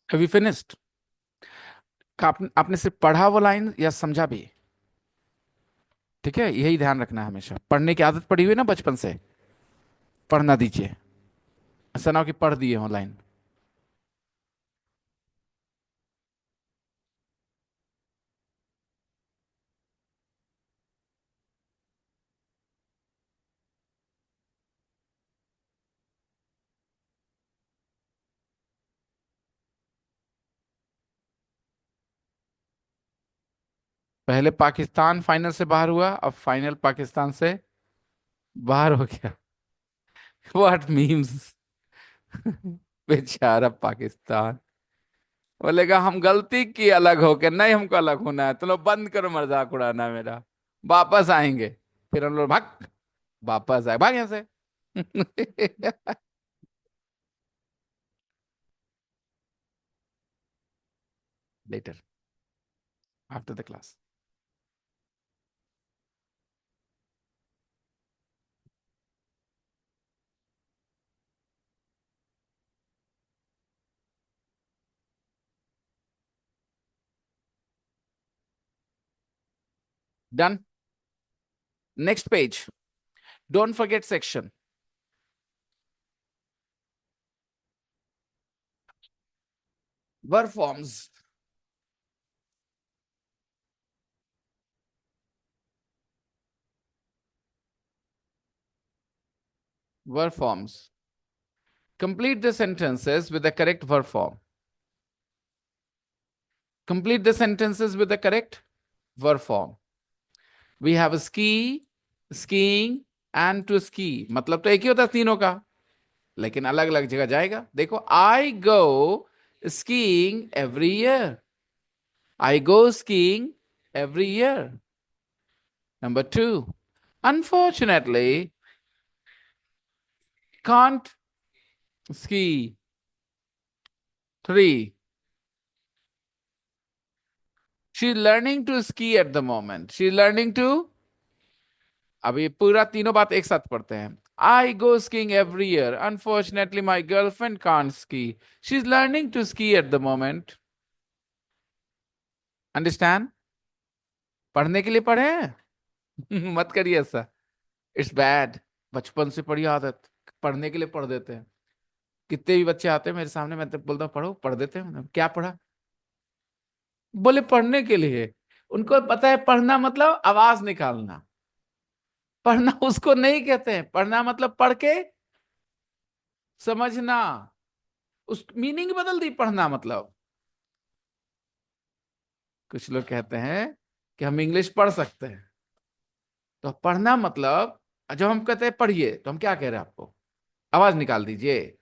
Have you finished? आपने सिर्फ पढ़ा वो line या समझा भी? ठीक है, यही ध्यान रखना है हमेशा। पढ़ने की आदत पड़ी हुई है ना बचपन से, पढ़ना दीजिए। ऐसा ना हो कि पढ़ दिए हो लाइन। पहले पाकिस्तान फाइनल से बाहर हुआ, अब फाइनल पाकिस्तान से बाहर हो गया। What memes. बेचारा पाकिस्तान बोलेगा हम गलती की अलग होके, नहीं हमको अलग होना है, तो लो बंद करो मजाक उड़ाना मेरा, वापस आएंगे। फिर हम लोग भाग, वापस आए, भाग यहाँ से। Later, after the class. Done. Next page. Don't forget section. Verb forms. Verb forms. Complete the sentences with the correct verb form. Complete the sentences with the correct verb form. We have a ski, skiing, and to ski, मतलब तो एक ही होता है तीनों का, लेकिन अलग अलग जगह जाएगा। देखो, I go skiing every year, I go skiing every year. Number two, unfortunately can't ski. Three, she's learning to ski at the moment. She's learning to, अब ये पूरा तीनों बात एक साथ पढ़ते हैं। I go skiing every year. Unfortunately, my girlfriend can't ski. She's learning to ski at the moment. Understand? पढ़ने के लिए पढ़े हैं। मत करिए ऐसा, इट्स बैड। बचपन से पढ़ी आदत, पढ़ने के लिए पढ़ देते हैं। कितने भी बच्चे आते हैं मेरे सामने, मैं तो बोलता हूँ पढ़ो, पढ़ देते हैं। मैंने, क्या पढ़ा? बोले पढ़ने के लिए। उनको पता है पढ़ना मतलब आवाज निकालना, पढ़ना उसको नहीं कहते हैं। पढ़ना मतलब पढ़ के समझना, उस मीनिंग बदल दी पढ़ना मतलब। कुछ लोग कहते हैं कि हम इंग्लिश पढ़ सकते हैं, तो पढ़ना मतलब, जब हम कहते हैं पढ़िए तो हम क्या कह रहे हैं आपको? आवाज निकाल दीजिए,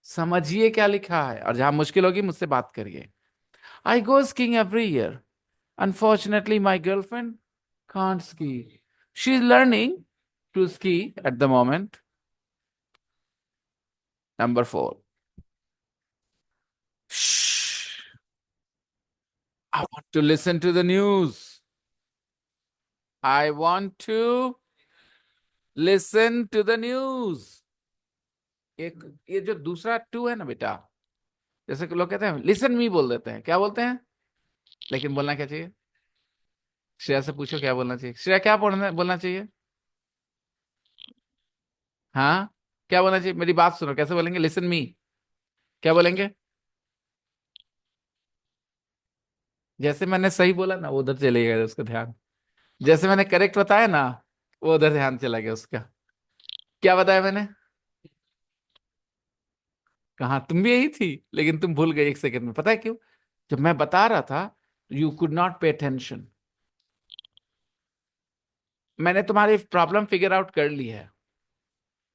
समझिए क्या लिखा है, और जहां मुश्किल होगी मुझसे बात करिए। I go skiing every year, unfortunately my girlfriend can't ski, she is learning to ski at the moment. Number four, I want to listen to the news. I want to listen to the news. एक ये जो दूसरा to है ना बेटा, जैसे कि लोग कहते हैं लिसन मी बोल देते हैं, क्या बोलते हैं? लेकिन बोलना क्या चाहिए? श्रेया से पूछो क्या बोलना चाहिए। श्रेया, क्या बोलना चाहिए? हाँ, क्या बोलना चाहिए? मेरी बात सुनो, कैसे बोलेंगे? लिसन मी, क्या बोलेंगे? जैसे मैंने सही बोला ना, वो उधर चले गया उसका ध्यान। जैसे मैंने करेक्ट बताया ना, वो उधर ध्यान चला गया उसका। क्या बताया मैंने? कहा तुम भी यही थी, लेकिन तुम भूल गए एक सेकंड में। पता है क्यों? जब मैं बता रहा था, you could not pay attention. मैंने तुम्हारी प्रॉब्लम फिगर आउट कर ली है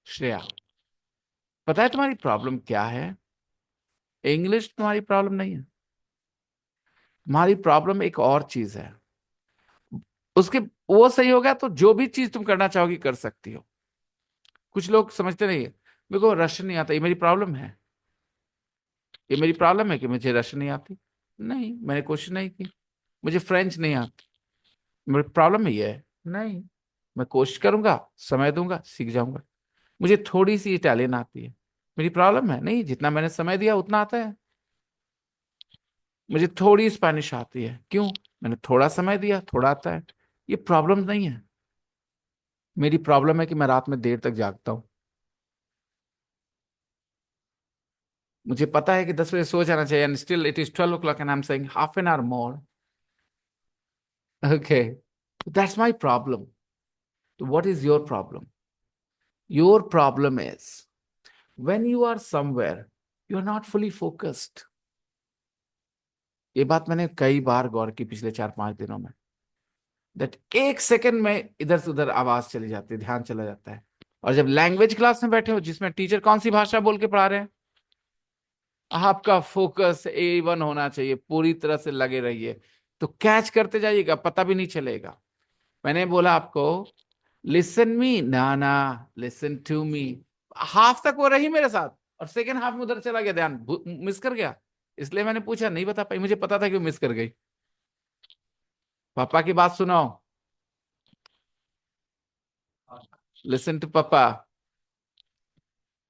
श्रेया। पता है तुम्हारी प्रॉब्लम क्या है? इंग्लिश तुम्हारी प्रॉब्लम नहीं है, तुम्हारी प्रॉब्लम एक और चीज है। उसके वो सही हो गया तो जो भी चीज तुम करना चाहोगी कर सकती हो। कुछ लोग समझते नहीं है, मेरे को रशियन नहीं आता, ये मेरी प्रॉब्लम है। ये मेरी प्रॉब्लम है कि मुझे रशियन नहीं आती। नहीं, मैंने कोशिश नहीं की। मुझे फ्रेंच नहीं आती, मेरी प्रॉब्लम है ये है? नहीं, मैं कोशिश करूंगा, समय दूंगा, सीख जाऊंगा। मुझे थोड़ी सी इटालियन आती है, मेरी प्रॉब्लम है? नहीं, जितना मैंने समय दिया उतना आता है। मुझे थोड़ी स्पेनिश आती है, क्यों? मैंने थोड़ा समय दिया, थोड़ा आता है। ये प्रॉब्लम नहीं है। मेरी प्रॉब्लम है कि मैं रात में देर तक जागता हूँ। मुझे पता है कि 10 बजे सो जाना चाहिए, and still it is 12 o'clock and I am saying half an hour more. Okay, that's my problem. तो what is your problem? Your problem is when you are somewhere, you are not fully focused. ये बात मैंने कई बार गौर की पिछले 4-5 दिनों में। That एक सेकंड में इधर से उधर आवाज चली जाती है, ध्यान चला जाता है। और जब लैंग्वेज क्लास में बैठे हो, जिसमें टीचर कौन सी भाषा बोल के पढ़ा रहे हैं, आपका फोकस A1 होना चाहिए, पूरी तरह से लगे रहिए, तो कैच करते जाइएगा, पता भी नहीं चलेगा। मैंने बोला आपको लिसन मी, ना ना, लिसन टू मी। हाफ तक वो रही मेरे साथ, और सेकेंड हाफ में उधर चला गया, ध्यान मिस कर गया। इसलिए मैंने पूछा, नहीं बता पाई, मुझे पता था कि वो मिस कर गई। पापा की बात सुनो, लिसन टू पापा।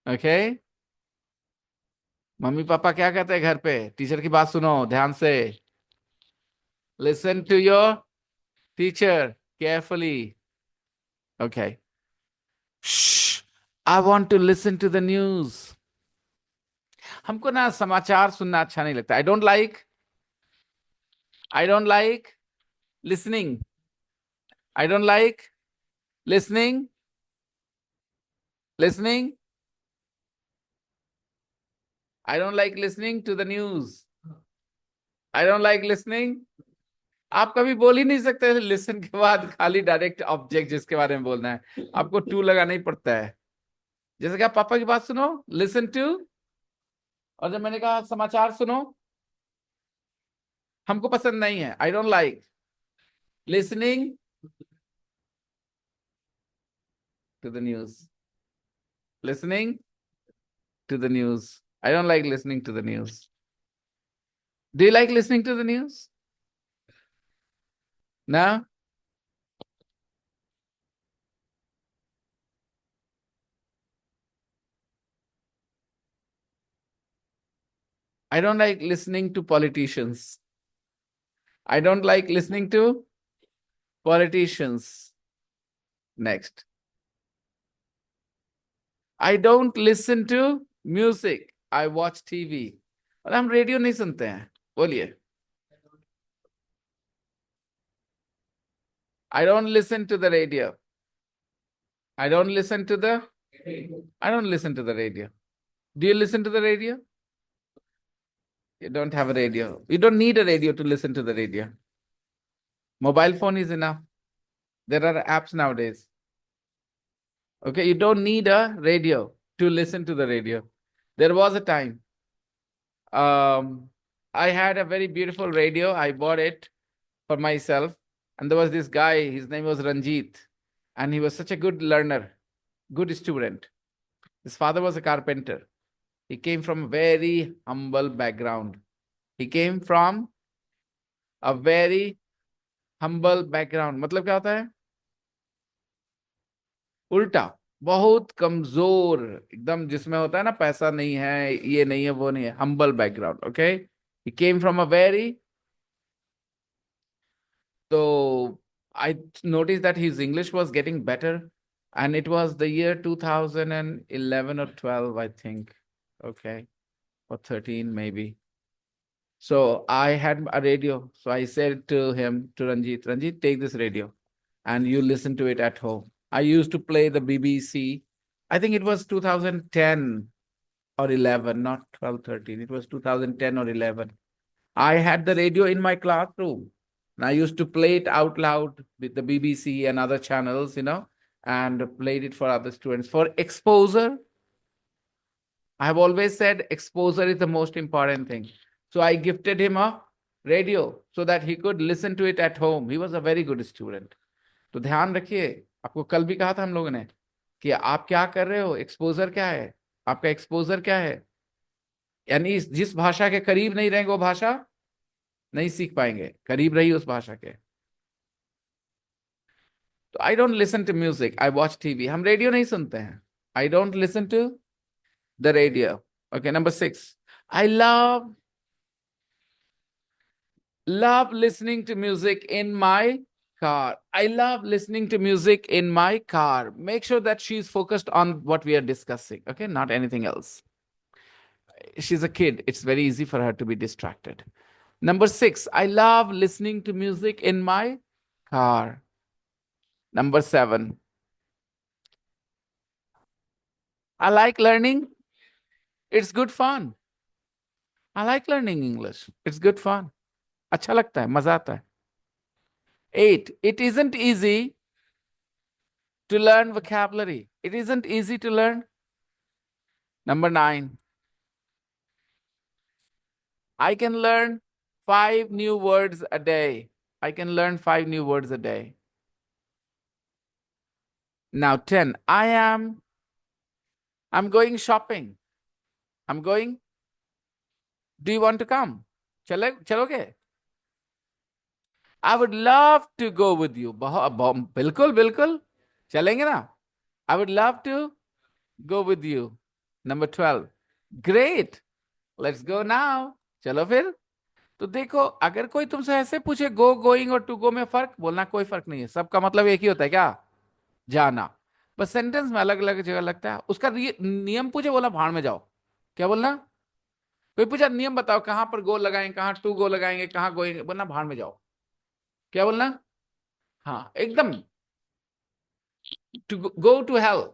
ओके, मम्मी पापा क्या कहते हैं घर पे? टीचर की बात सुनो ध्यान से। Listen to your teacher carefully. Okay, I want to listen to the news. हमको ना समाचार सुनना अच्छा नहीं लगता। I don't like listening. I don't like listening. Listening, I don't like listening to the news. I don't like listening. आप कभी बोल ही नहीं सकते लिसन के बाद खाली डायरेक्ट ऑब्जेक्ट जिसके बारे में बोलना है, आपको टू लगाना ही पड़ता है। जैसे कि आप पापा की बात सुनो, लिसन टू। और जब मैंने कहा समाचार सुनो, हमको पसंद नहीं है, I don't like listening to the news. Listening to the news, I don't like listening to the news. Do you like listening to the news? ना। I don't like listening to politicians. I don't like listening to politicians. Next. I don't listen to music. I watch TV. और हम radio नहीं सुनते हैं। बोलिए। I don't listen to the radio. I don't listen to the I don't listen to the radio. Do you listen to the radio? You don't have a radio. You don't need a radio to listen to the radio. Mobile phone is enough. There are apps nowadays. Okay, you don't need a radio to listen to the radio. There was a time I had a very beautiful radio. I bought it for myself. And there was this guy, his name was Ranjit. And he was such a good learner, good student. His father was a carpenter. He came from a very humble background. He came from a very humble background. मतलब क्या होता है? उल्टा, बहुत कमजोर, एकदम, जिसमें होता है ना पैसा नहीं है, ये नहीं है, वो नहीं है, humble background. Okay, he came from a very, so I noticed that his English was getting better, and it was the year 2011 or 12, I think. Okay, or 13 maybe. So I had a radio. So I said to him, to Ranjit, Ranjit, take this radio and you listen to it at home. I used to play the BBC. I think it was 2010 or 11, not 12, 13. It was 2010 or 11. I had the radio in my classroom. And I used to play it out loud with the BBC and other channels, and played it for other students. For exposure, I have always said exposure is the most important thing. So I gifted him a radio so that he could listen to it at home. He was a very good student. तो ध्यान रखिए, आपको कल भी कहा था हम लोगों ने कि आप क्या कर रहे हो, एक्सपोजर क्या है, आपका एक्सपोजर क्या है। यानी जिस भाषा के करीब नहीं रहेंगे वो भाषा नहीं सीख पाएंगे, करीब रही उस भाषा के। तो I don't listen to music, I watch TV. हम रेडियो नहीं सुनते हैं। I don't listen to the radio. Okay, number 6, I love listening to music in my car. I love listening to music in my car. Make sure that she's focused on what we are discussing, okay, not anything else. She's a kid, it's very easy for her to be distracted. Number 6, I love listening to music in my car. Number 7, I like learning. It's good fun. I like learning English. It's good fun. अच्छा लगता है, मजा आता है. 8, it isn't easy to learn vocabulary. It isn't easy to learn. Number 9, I can learn 5 new words a day. I can learn 5 new words a day. Now 10, I'm going shopping. I'm going. Do you want to come? चलोगे? I would love to go with you. बिल्कुल बिल्कुल चलेंगे ना. I would love to go with you. Number 12, great. Let's go now. चलो फिर. तो देखो, अगर कोई तुमसे ऐसे पूछे गो, गोइंग और टू गो में फर्क, बोलना कोई फर्क नहीं है, सबका मतलब एक ही होता है, क्या? जाना। बस सेंटेंस में अलग अलग जगह लगता है। उसका नियम पूछे, बोला भाड़ में जाओ। क्या बोलना? कोई पूछा नियम बताओ, कहां पर गो लगाएंगे, कहां टू गो लगाएंगे, कहां गोएंगे, बोलना भाड़ में जाओ। क्या बोलना? हाँ, एकदम टू गो टू हेल,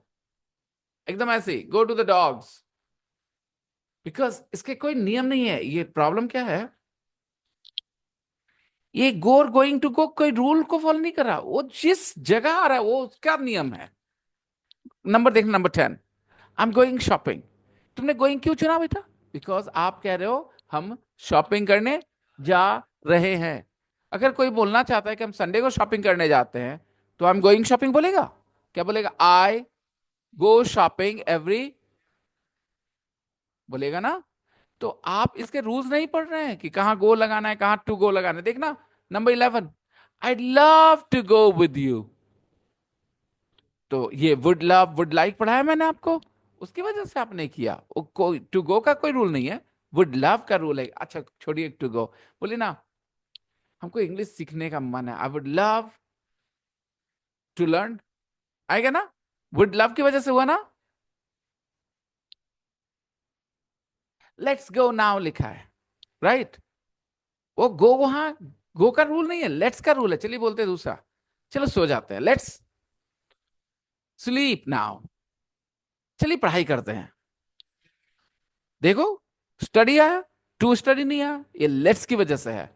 एकदम ऐसे go to the dogs. Because इसके कोई नियम नहीं है। ये प्रॉब्लम क्या है, ये गोर गोइंग टू गो कोई रूल को फॉलो नहीं कर रहा, वो जिस जगह आ रहा है वो उसका नियम है। नंबर देखना, number 10, I am going shopping. तुमने गोइंग क्यों चुना बेटा? बिकॉज आप कह रहे हो हम शॉपिंग करने जा रहे हैं। अगर कोई बोलना चाहता है कि हम संडे को शॉपिंग करने जाते हैं, तो आई एम गोइंग शॉपिंग बोलेगा? क्या बोलेगा? आई गो शॉपिंग एवरी, बोलेगा ना? तो आप इसके रूल्स नहीं पढ़ रहे हैं कि कहाँ गो लगाना है, कहाँ टू गो लगाना है। देखना, number 11, I love to go with you. तो ये वुड लव वुड लाइक पढ़ाया मैंने आपको, उसकी वजह से आपने किया। कोई टू गो का कोई रूल नहीं है, वुड लव का रूल है। अच्छा छोड़िए टू गो, बोले ना हमको इंग्लिश सीखने का मन है, I would love to learn, आएगा ना? वुड लव की वजह से हुआ ना। लेट्स गो नाउ लिखा है, राइट? वो गो वहां, गो का रूल नहीं है, लेट्स का रूल है। चलिए बोलते हैं दूसरा, चलो सो जाते हैं, लेट्स स्लीप नाउ। चलिए पढ़ाई करते हैं। देखो, स्टडी आया, टू स्टडी नहीं आया, ये लेट्स की वजह से है।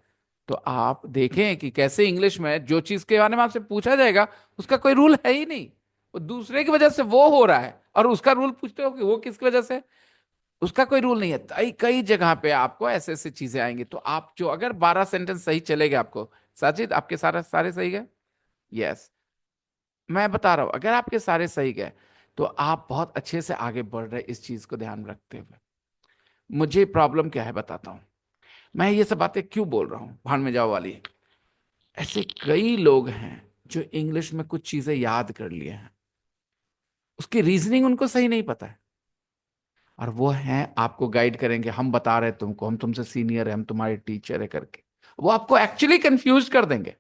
तो आप देखें कि कैसे इंग्लिश में जो चीज के बारे में आपसे पूछा जाएगा उसका कोई रूल है ही नहीं, वो दूसरे की वजह से वो हो रहा है, और उसका रूल पूछते हो कि वो किसकी वजह से। उसका कोई रूल नहीं है। कई कई जगह पे आपको ऐसे ऐसे चीजें आएंगी। तो आप जो अगर 12 सेंटेंस सही चलेगा आपको, साजिद आपके सारे सारे सही गए? यस, मैं बता रहा हूं, अगर आपके सारे सही गए तो आप बहुत अच्छे से आगे बढ़ रहे, इस चीज को ध्यान रखते हुए। मुझे प्रॉब्लम क्या है बताता हूं, मैं ये सब बातें क्यों बोल रहा हूं, भाड़ में जाओ वाली। ऐसे कई लोग हैं जो इंग्लिश में कुछ चीजें याद कर लिए हैं, उसकी रीजनिंग उनको सही नहीं पता है, और वो हैं आपको गाइड करेंगे, हम बता रहे हैं तुमको, हम तुमसे सीनियर है, हम तुम्हारे टीचर है करके, वो आपको एक्चुअली कंफ्यूज कर देंगे।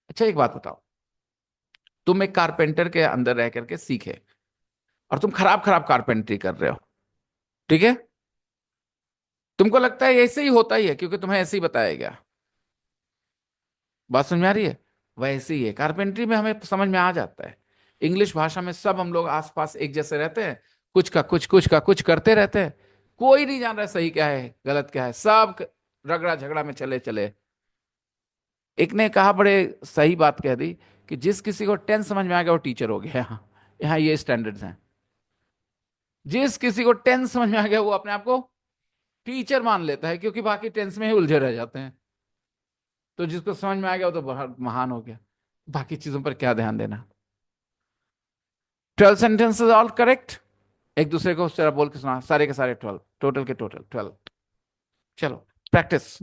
अच्छा एक बात बताओ, तुम एक कारपेंटर के अंदर रह करके सीखे, और तुम खराब खराब कारपेंट्री कर रहे हो, ठीक है? तुमको लगता है ऐसे ही होता ही है क्योंकि तुम्हें ऐसे ही बताया गया। बात समझ में आ रही है? वैसे ही है कारपेंट्री में, हमें समझ में आ जाता है। इंग्लिश भाषा में सब हम लोग आसपास एक जैसे रहते हैं, कुछ का कुछ, कुछ का कुछ करते रहते हैं। कोई नहीं जान रहा सही क्या है गलत क्या है, सब रगड़ा झगड़ा में चले चले। एक ने कहा, बड़े सही बात कह दी, कि जिस किसी को टेंथ समझ में आ गया वो टीचर हो गया। यहाँ यहाँ ये स्टैंडर्ड्स हैं। जिस किसी को टेंथ समझ में आ गया वो अपने आप को टीचर मान लेता है, क्योंकि बाकी टेंस में ही उलझे रह जाते हैं। तो जिसको समझ में आ गया वो तो बहुत महान हो गया, बाकी चीजों पर क्या ध्यान देना। 12 सेंटेंसेस ऑल करेक्ट। एक दूसरे को जरा बोल के सुना, सारे के सारे 12, टोटल के टोटल 12। चलो practice.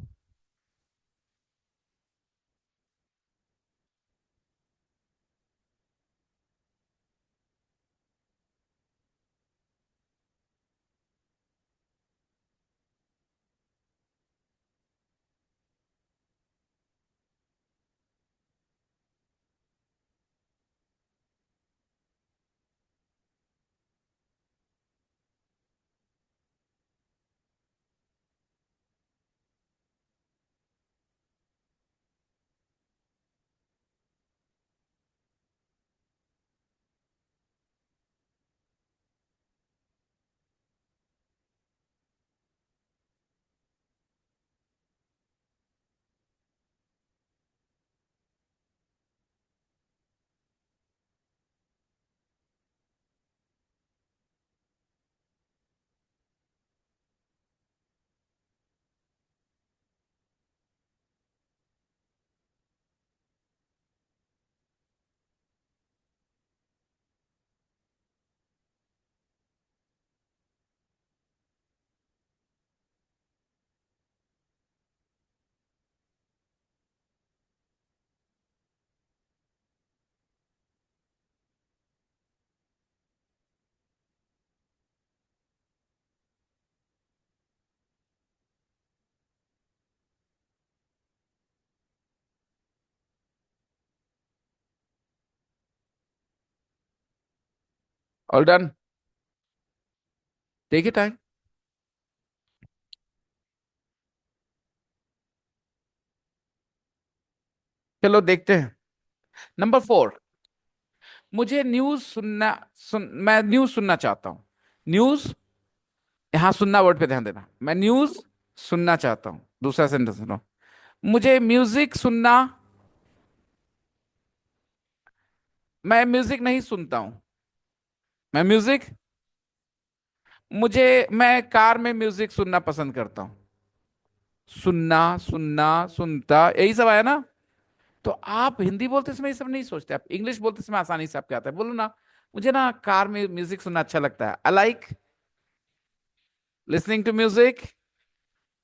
All done, take it time. चलो देखते हैं। नंबर 4, मुझे न्यूज मैं न्यूज सुनना चाहता हूं। न्यूज, यहां सुनना वर्ड पे ध्यान देना, मैं न्यूज सुनना चाहता हूं। दूसरा सेंटेंस सुनो, मुझे म्यूजिक सुनना, मैं म्यूजिक नहीं सुनता हूं। मैं म्यूजिक, मैं कार में म्यूजिक सुनना पसंद करता हूं। सुनना, सुनना, सुनता, यही सब आया ना। तो आप हिंदी बोलते समय ये सब नहीं सोचते, आप इंग्लिश बोलते समय आसानी से आपके आता है। बोलो ना, मुझे ना कार में म्यूजिक सुनना अच्छा लगता है। I like listening to music.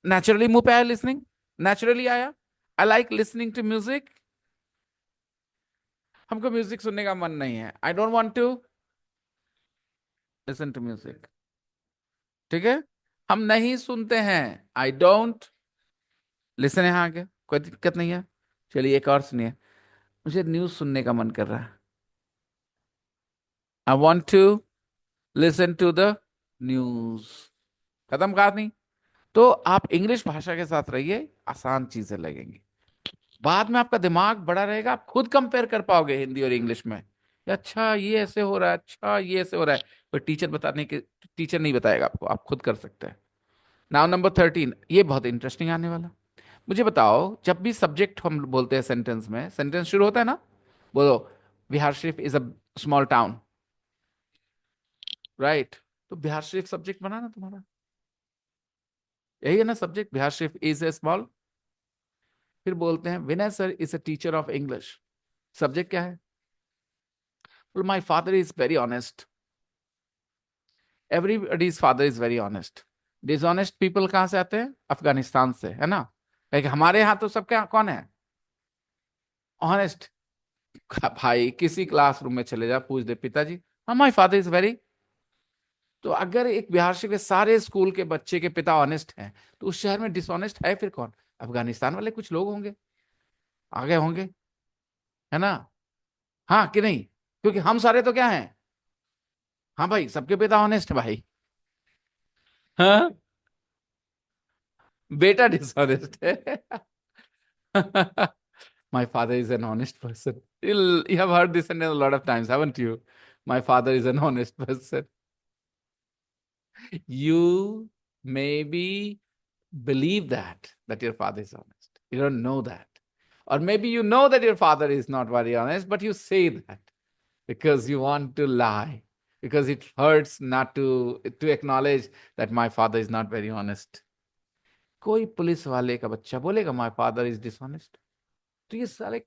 Naturally मुंह पे आया लिसनिंग, नेचुरली आया। I like listening to music. हमको म्यूजिक सुनने का मन नहीं है, I don't want to listen to music. ठीक है, हम नहीं सुनते हैं। आई डोंट लिसन, यहाँ आगे कोई दिक्कत नहीं है। चलिए एक और सुनिए। मुझे न्यूज सुनने का मन कर रहा है। I want to listen to the news. खत्म कहानी। तो आप इंग्लिश भाषा के साथ रहिए, आसान चीजें लगेंगी। बाद में आपका दिमाग बड़ा रहेगा, आप खुद कंपेयर कर पाओगे हिंदी और इंग्लिश में। अच्छा ये ऐसे हो रहा है, अच्छा ये ऐसे हो रहा है। पर टीचर नहीं बताएगा आपको, आप खुद कर सकते हैं। नाउ नंबर 13, ये बहुत इंटरेस्टिंग आने वाला। मुझे बताओ, जब भी सब्जेक्ट हम बोलते हैं सेंटेंस में, सेंटेंस शुरू होता है ना, बोलो Bihar Sharif is a small town, right. तो बिहार शरीफ सब्जेक्ट बना ना तुम्हारा, यही है ना subject, Bihar Sharif is a small. फिर बोलते हैं Vinay sir is a teacher of English, subject क्या है? My father is very honest. Everybody's father is very honest. Dishonest people कहां से आते हैं? अफगानिस्तान से, है ना। लेकिन हमारे यहाँ तो सबके यहाँ कौन है ऑनेस्ट? भाई किसी क्लासरूम में चले जा, पूछ दे पिताजी, हाँ माई फादर इज वेरी। तो अगर एक बिहार से के सारे स्कूल के बच्चे के पिता ऑनेस्ट हैं, तो उस शहर में डिसऑनेस्ट है फिर कौन? अफगानिस्तान वाले कुछ लोग होंगे, आगे होंगे, है ना। हाँ कि नहीं? क्योंकि हम सारे तो क्या हैं, हाँ भाई सबके पिता ऑनेस्ट है भाई। हाँ, बेटा डिसऑनेस्ट है। My father is an honest person. You have heard this a lot of times, haven't you? My father is an honest person. You maybe believe that your father is honest. You don't know that. Or maybe you know that your father is not very honest, but you say that because you want to lie, because it hurts not to acknowledge that my father is not very honest. कोई police वाले का बच्चा बोलेगा my father is dishonest, तो ये साले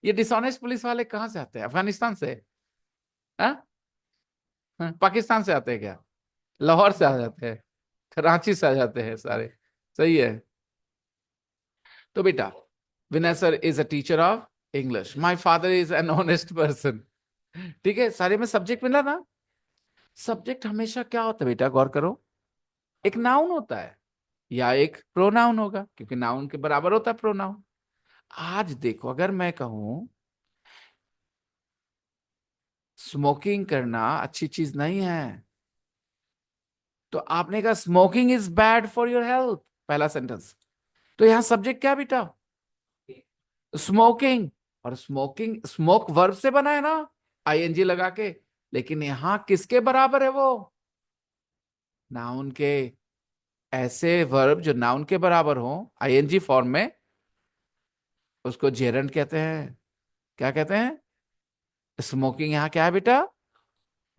ये dishonest police वाले कहाँ से आते हैं? अफगानिस्तान से? हाँ? हाँ, पाकिस्तान से आते हैं क्या? लाहौर से आ जाते हैं, कराची से आ जाते हैं सारे। सही है। तो बेटा, Vinay sir is a teacher of English, my father is an honest person. ठीक है, सारे में सब्जेक्ट मिला ना। सब्जेक्ट हमेशा क्या होता है बेटा, गौर करो, एक नाउन होता है या एक प्रोनाउन होगा, क्योंकि नाउन के बराबर होता है प्रोनाउन। आज देखो, अगर मैं कहूं स्मोकिंग करना अच्छी चीज नहीं है, तो आपने कहा smoking is bad for your health, पहला सेंटेंस। तो यहां सब्जेक्ट क्या बेटा? स्मोकिंग। और स्मोकिंग स्मोक वर्ब से बना है ना, आईएनजी लगा के। लेकिन यहां किसके बराबर है वो? नाउन के। ऐसे वर्ब जो नाउन के बराबर हो आईएनजी फॉर्म में, उसको जेरंड कहते हैं। क्या कहते हैं? स्मोकिंग यहां क्या है बेटा?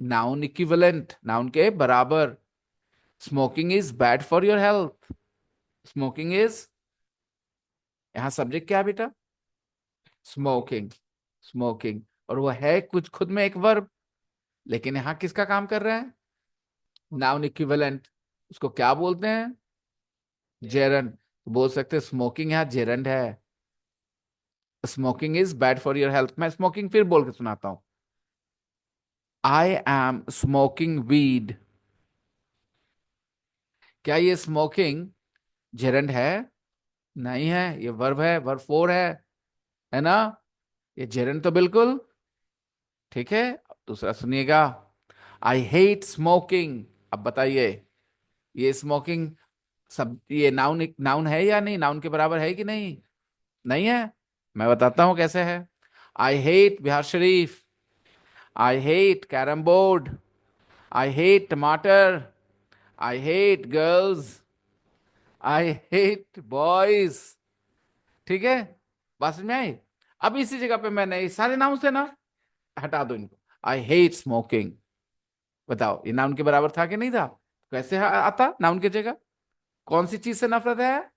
नाउन इक्विवेलेंट, नाउन के बराबर। Smoking is bad for your health. Smoking is, यहां सब्जेक्ट क्या है बेटा? स्मोकिंग। स्मोकिंग, और वो है कुछ खुद में एक वर्ब, लेकिन यहां किसका काम कर रहा है? Noun equivalent. उसको क्या बोलते हैं? जेरंड। बोल सकते स्मोकिंग यहाँ जेरंड है। Smoking is bad for your health. मैं स्मोकिंग फिर बोल के सुनाता हूं। I am smoking weed. क्या ये स्मोकिंग जेरंड है? नहीं है, ये वर्ब है, वर्ब फोर है ना। ये जेरंड तो बिल्कुल ठीक है। दूसरा सुनिएगा, आई हेट स्मोकिंग। अब बताइए, ये स्मोकिंग सब ये नाउन नाउन है या नहीं? नाउन के बराबर है कि नहीं? नहीं है। मैं बताता हूं कैसे है। I hate Bihar Sharif, I hate carrom board, I hate tamatar, I hate girls, I hate boys. ठीक है, बात समझ में आई? अब इसी जगह पे मैंने ये सारे नाउन से ना, हटा दो इनको। I hate smoking. बताओ ये नाउन के बराबर था कि नहीं था? कैसे आता नाउन की जगह? कौन सी चीज से नफरत है?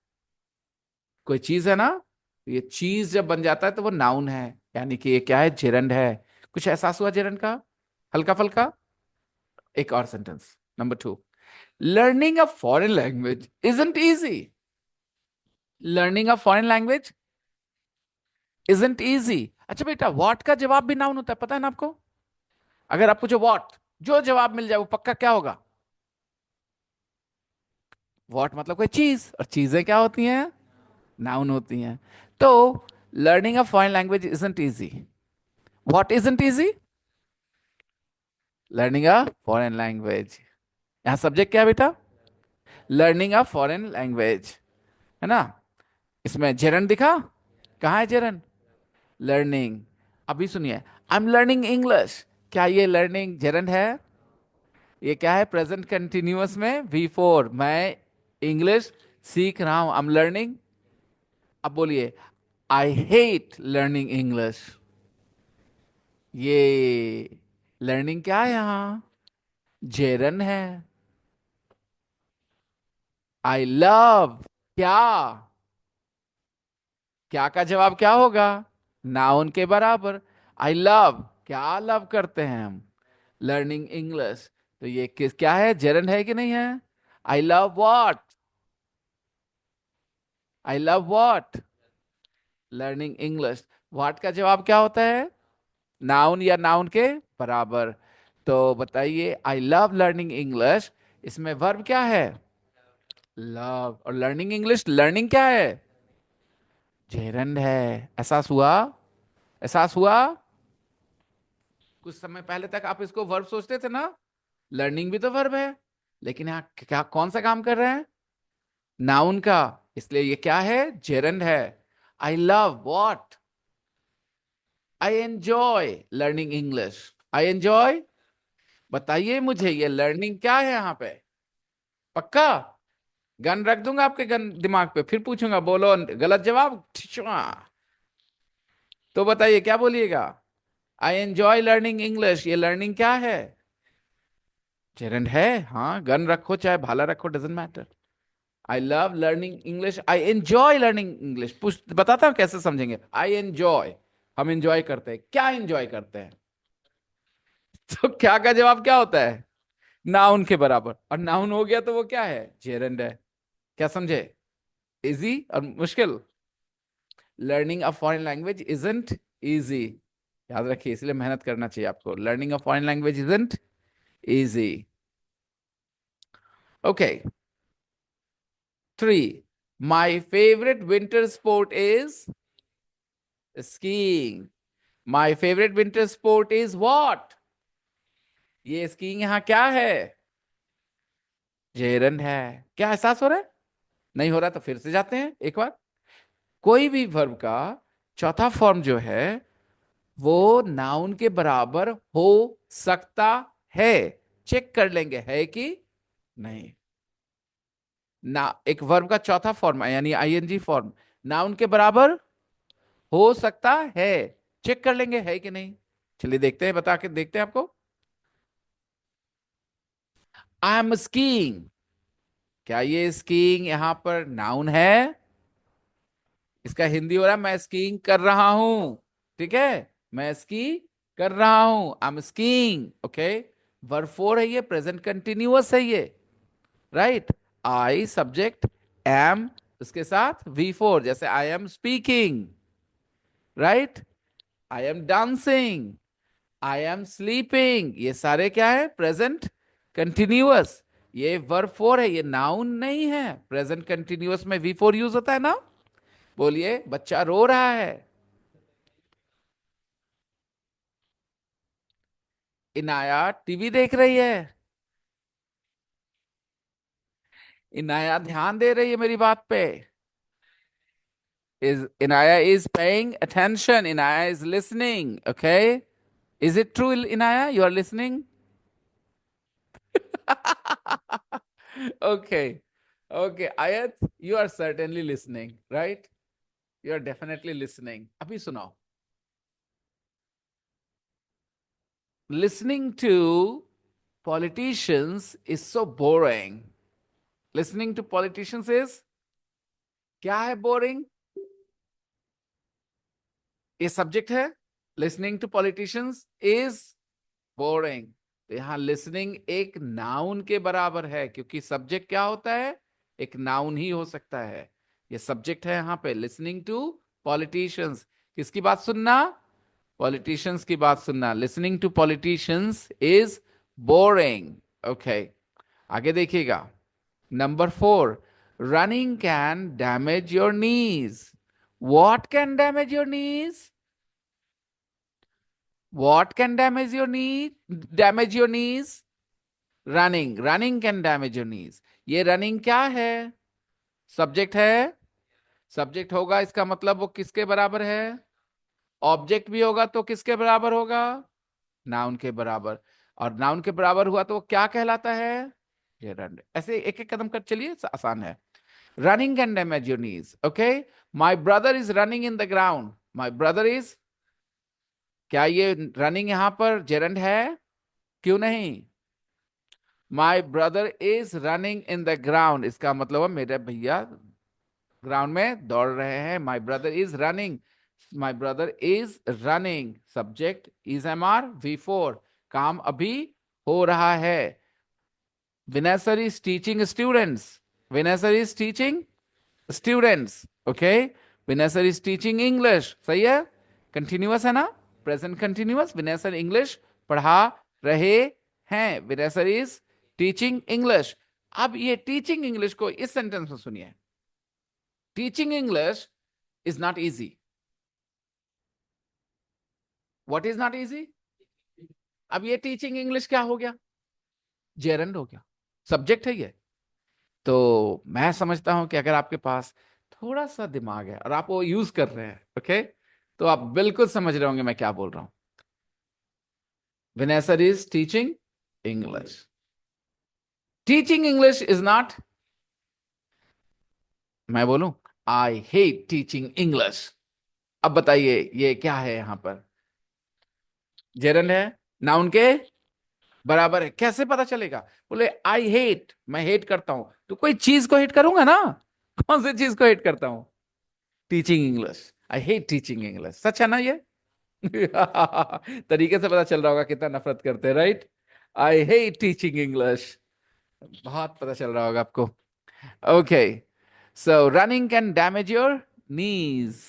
कोई चीज है ना। ये चीज जब बन जाता है तो वो नाउन है, यानी कि ये क्या है, जेरंड है। कुछ एहसास हुआ जेरंड का? हल्का फल्का। एक और sentence, number 2। Learning a foreign language isn't easy. Learning a foreign language isn't easy. अच्छा बेटा, व्हाट का जवाब भी नाउन होता है, पता है ना आपको? अगर आप पूछो व्हाट, जो जवाब मिल जाए वो पक्का क्या होगा? व्हाट मतलब कोई चीज, और चीजें क्या होती हैं? नाउन होती हैं। तो learning a foreign language isn't easy. What isn't easy? Learning a foreign language. यहां सब्जेक्ट क्या है बेटा? लर्निंग अ फॉरेन लैंग्वेज, है ना? इसमें जेरन दिखा? कहाँ है जेरन? लर्निंग। अभी सुनिए, आई एम लर्निंग इंग्लिश। क्या ये लर्निंग जेरन है? ये क्या है? प्रेजेंट कंटिन्यूअस में V4। मैं इंग्लिश सीख रहा हूं, आई एम लर्निंग। अब बोलिए, आई हेट लर्निंग इंग्लिश। ये लर्निंग क्या है यहाँ? जेरन है। आई लव, क्या? क्या का जवाब क्या होगा? नाउन के बराबर। आई लव, क्या लव करते हैं हम? Learning English. तो ये किस क्या है, जेरन है कि नहीं है? I love what? I love what? Learning English. What का जवाब क्या होता है? नाउन या नाउन के बराबर। तो बताइए, आई लव लर्निंग इंग्लिश, इसमें वर्ब क्या है? लव। और लर्निंग इंग्लिश, लर्निंग क्या है? जेरंड है। एहसास हुआ? एहसास हुआ? कुछ समय पहले तक आप इसको वर्ब सोचते थे ना। लर्निंग भी तो वर्ब है, लेकिन यहाँ क्या, कौन सा काम कर रहे हैं? नाउन का। इसलिए ये क्या है, जेरंड है। I love what? I enjoy learning English. I enjoy. बताइए मुझे, ये लर्निंग क्या है यहाँ पे? पक्का? गन रख दूंगा आपके गन दिमाग पे, फिर पूछूंगा, बोलो गलत जवाब, ठिचुआ। तो बताइए क्या बोलिएगा? आई एंजॉय लर्निंग इंग्लिश, ये लर्निंग क्या है? जेरंड है। हाँ, गन रखो चाहे भाला रखो, doesn't matter. I love learning English, I enjoy learning English. पूछ बताता हूँ कैसे समझेंगे। आई एंजॉय, हम एंजॉय करते हैं, क्या एंजॉय करते हैं? तो क्या का जवाब क्या होता है? नाउन के बराबर, और नाउन हो गया तो वो क्या है, जेरंड है। क्या समझे? इजी और मुश्किल? Learning a foreign language isn't easy. याद रखिए, इसलिए मेहनत करना चाहिए आपको। Learning a foreign language isn't easy. Okay. 3, my favourite winter sport is skiing. My favourite winter sport is what? ये स्कीइंग यहाँ क्या है? जेरंड है। क्या एहसास हो रहा है? नहीं हो रहा तो फिर से जाते हैं एक बार। कोई भी वर्ब का चौथा फॉर्म जो है, वो नाउन के बराबर हो सकता है। चेक कर लेंगे है कि नहीं। ना, एक वर्ब का चौथा फॉर्म यानी आईएनजी फॉर्म नाउन के बराबर हो सकता है। चेक कर लेंगे है कि नहीं। चलिए देखते हैं, बता के देखते हैं आपको। I am skiing. क्या ये स्कीइंग यहां पर नाउन है? इसका हिंदी हो रहा है, मैं स्कीइंग कर रहा हूं। ठीक है, मैं स्की कर रहा हूं, I am skiing. Okay. Verb 4 है, ये प्रेजेंट कंटिन्यूअस है ये। राइट। आई सब्जेक्ट, एम, उसके साथ V4, जैसे I am speaking. Right. I am dancing, I am sleeping, ये सारे क्या है, प्रेजेंट कंटिन्यूअस। ये वर्ब 4 है, ये नाउन नहीं है। प्रेजेंट कंटिन्यूअस में V4 यूज होता है ना। बोलिए, बच्चा रो रहा है। इनाया टीवी देख रही है। इनाया ध्यान दे रही है मेरी बात पे। Is Inaya is paying attention. Inaya is listening. Okay. Is it true, Inaya? You are listening? Okay. Okay, Ayat, you are certainly listening, right? You are definitely listening. अभी सुनाओ. Listening to politicians is so boring. Listening to politicians is क्या है boring? ये subject है. Listening to politicians is boring. तो यहां listening एक noun के बराबर है, क्योंकि सब्जेक्ट क्या होता है? एक नाउन ही हो सकता है. ये सब्जेक्ट है यहां पे. Listening to politicians. किसकी बात सुनना? पॉलिटिशियंस की बात सुनना. Listening to politicians is boring. Okay, आगे देखिएगा. Number 4, running can damage your knees. What can damage your knees? What can damage your knee? Damage your knees? Running. Running can damage your knees. ये running क्या है? Subject है. Subject होगा, इसका मतलब वो किसके बराबर है? ऑब्जेक्ट भी होगा तो किसके बराबर होगा? नाउन के बराबर. और नाउन के बराबर हुआ तो वो क्या कहलाता है? ये रन. ऐसे एक एक कदम कर चलिए, आसान है. Running can damage your knees. Okay, my brother is running in the ground. My brother is, क्या ये रनिंग यहां पर जेरंड है? क्यों नहीं? माई brother is running in the ground, इसका मतलब है मेरे भैया ग्राउंड में दौड़ रहे हैं. My brother is running. My brother is running. Subject is M R V4. काम अभी हो रहा है. Vinay sir is teaching students. Vinay sir is teaching students. Okay, Vinay sir is teaching English. सही है, कंटिन्यूअस है ना, प्रेजेंट कंटिन्यूअस. विनेसर इंग्लिश पढ़ा रहे हैं. विनेसर इज टीचिंग इंग्लिश. अब ये टीचिंग इंग्लिश को इस सेंटेंस में सुनिए. Teaching English is not easy. What is not easy? अब ये टीचिंग इंग्लिश क्या हो गया? जेरंड हो गया. सब्जेक्ट है ये. तो मैं समझता हूं कि अगर आपके पास थोड़ा सा दिमाग है और आप वो यूज कर रहे हैं, ओके, तो आप बिल्कुल समझ रहे होंगे मैं क्या बोल रहा हूं. Vanessa is teaching English. Teaching English is not, मैं बोलूं, I hate teaching English. अब बताइए ये क्या है यहां पर? जेरंड है, नाउन के बराबर है. कैसे पता चलेगा? बोले आई हेट, मैं हेट करता हूं, तो कोई चीज को हेट करूंगा ना. कौन सी चीज को हेट करता हूं? Teaching English. I hate teaching English. सच है ना ये? तरीके से पता चल रहा होगा कितना नफरत करते हैं, राइट? आई हेट टीचिंग इंग्लिश. बहुत पता चल रहा होगा आपको. Okay, so running can damage your knees.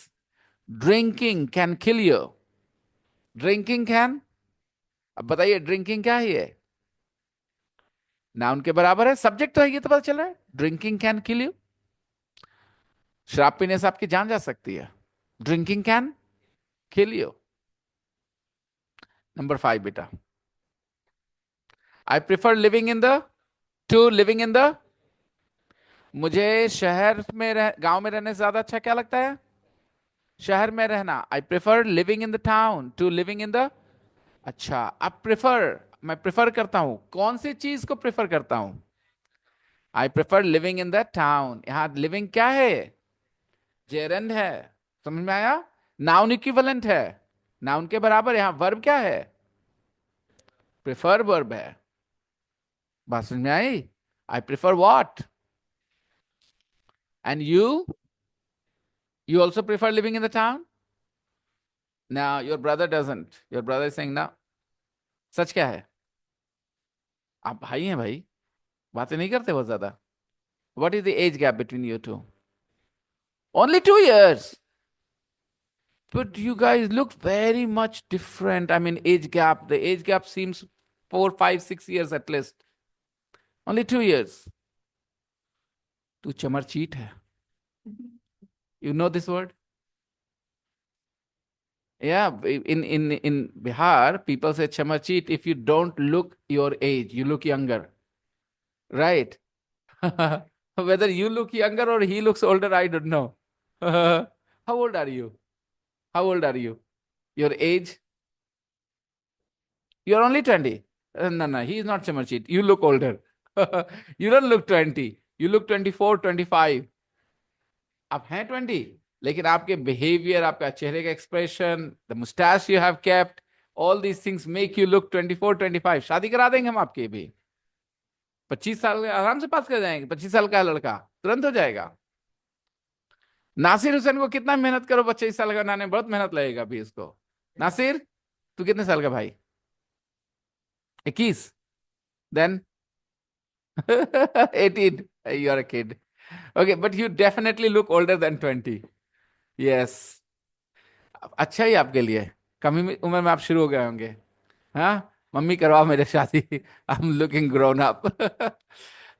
Drinking can kill you. Drinking can, अब बताइए ड्रिंकिंग क्या है? ये नाउन के बराबर है. सब्जेक्ट तो है, ये तो पता चल रहा है. Drinking can kill you. शराब पीने से आपकी जान जा सकती है. Drinking can kill you. Number 5 बेटा. I prefer living in the, to living in the, मुझे शहर में गांव में रहने से ज्यादा अच्छा क्या लगता है? शहर में रहना. I prefer living in the town to living in the. अच्छा, अब प्रेफर, मैं प्रेफर करता हूं. कौन सी चीज को प्रेफर करता हूं? आई prefer living in the town. यहां लिविंग क्या है? जेरंड है. समझ में आया? नाउन इक्विवेलेंट है. नाउन के बराबर. यहां वर्ब क्या है? प्रेफर वर्ब है. बात समझ में आई? I prefer what? And you also prefer living in the town? Now your brother doesn't. Your brother is saying no. सच क्या है? आप भाई हैं भाई, बातें नहीं करते बहुत ज्यादा. What is the age gap between you two? Only 2 years. But you guys look very much different. I mean, age gap. The age gap seems 4, 5, 6 years at least. Only 2 years. तू चमर चीट है. You know this word? Yeah, in Bihar, people say chamar cheat if you don't look your age, you look younger, right? Whether you look younger or he looks older, I don't know. How old are you? How old are you? Your age? You're only 20. No, no, he is not chamar cheat. You look older. You don't look 20. You look 24, 25। आप हैं 20, लेकिन आपके behaviour, आपका चेहरे का expression, the moustache you have kept, all these things make you look 24, 25। शादी करा देंगे हम आपके भी। 25 साल आराम से पास कर जाएंगे। 25 साल का लड़का तुरंत हो जाएगा। नासिर हुसैन को कितना मेहनत करो, 25 साल का बनाने में बहुत मेहनत लगेगा अभी इसको। नासिर, तू कितने साल का भाई? 21? Then 18, you are a kid. Okay, but you definitely look older than 20। यस, अच्छा ही आपके लिए। कम ही उम्र में आप शुरू हो गए होंगे। हाँ, मम्मी करवाओ मेरे शादी। I am looking grown up.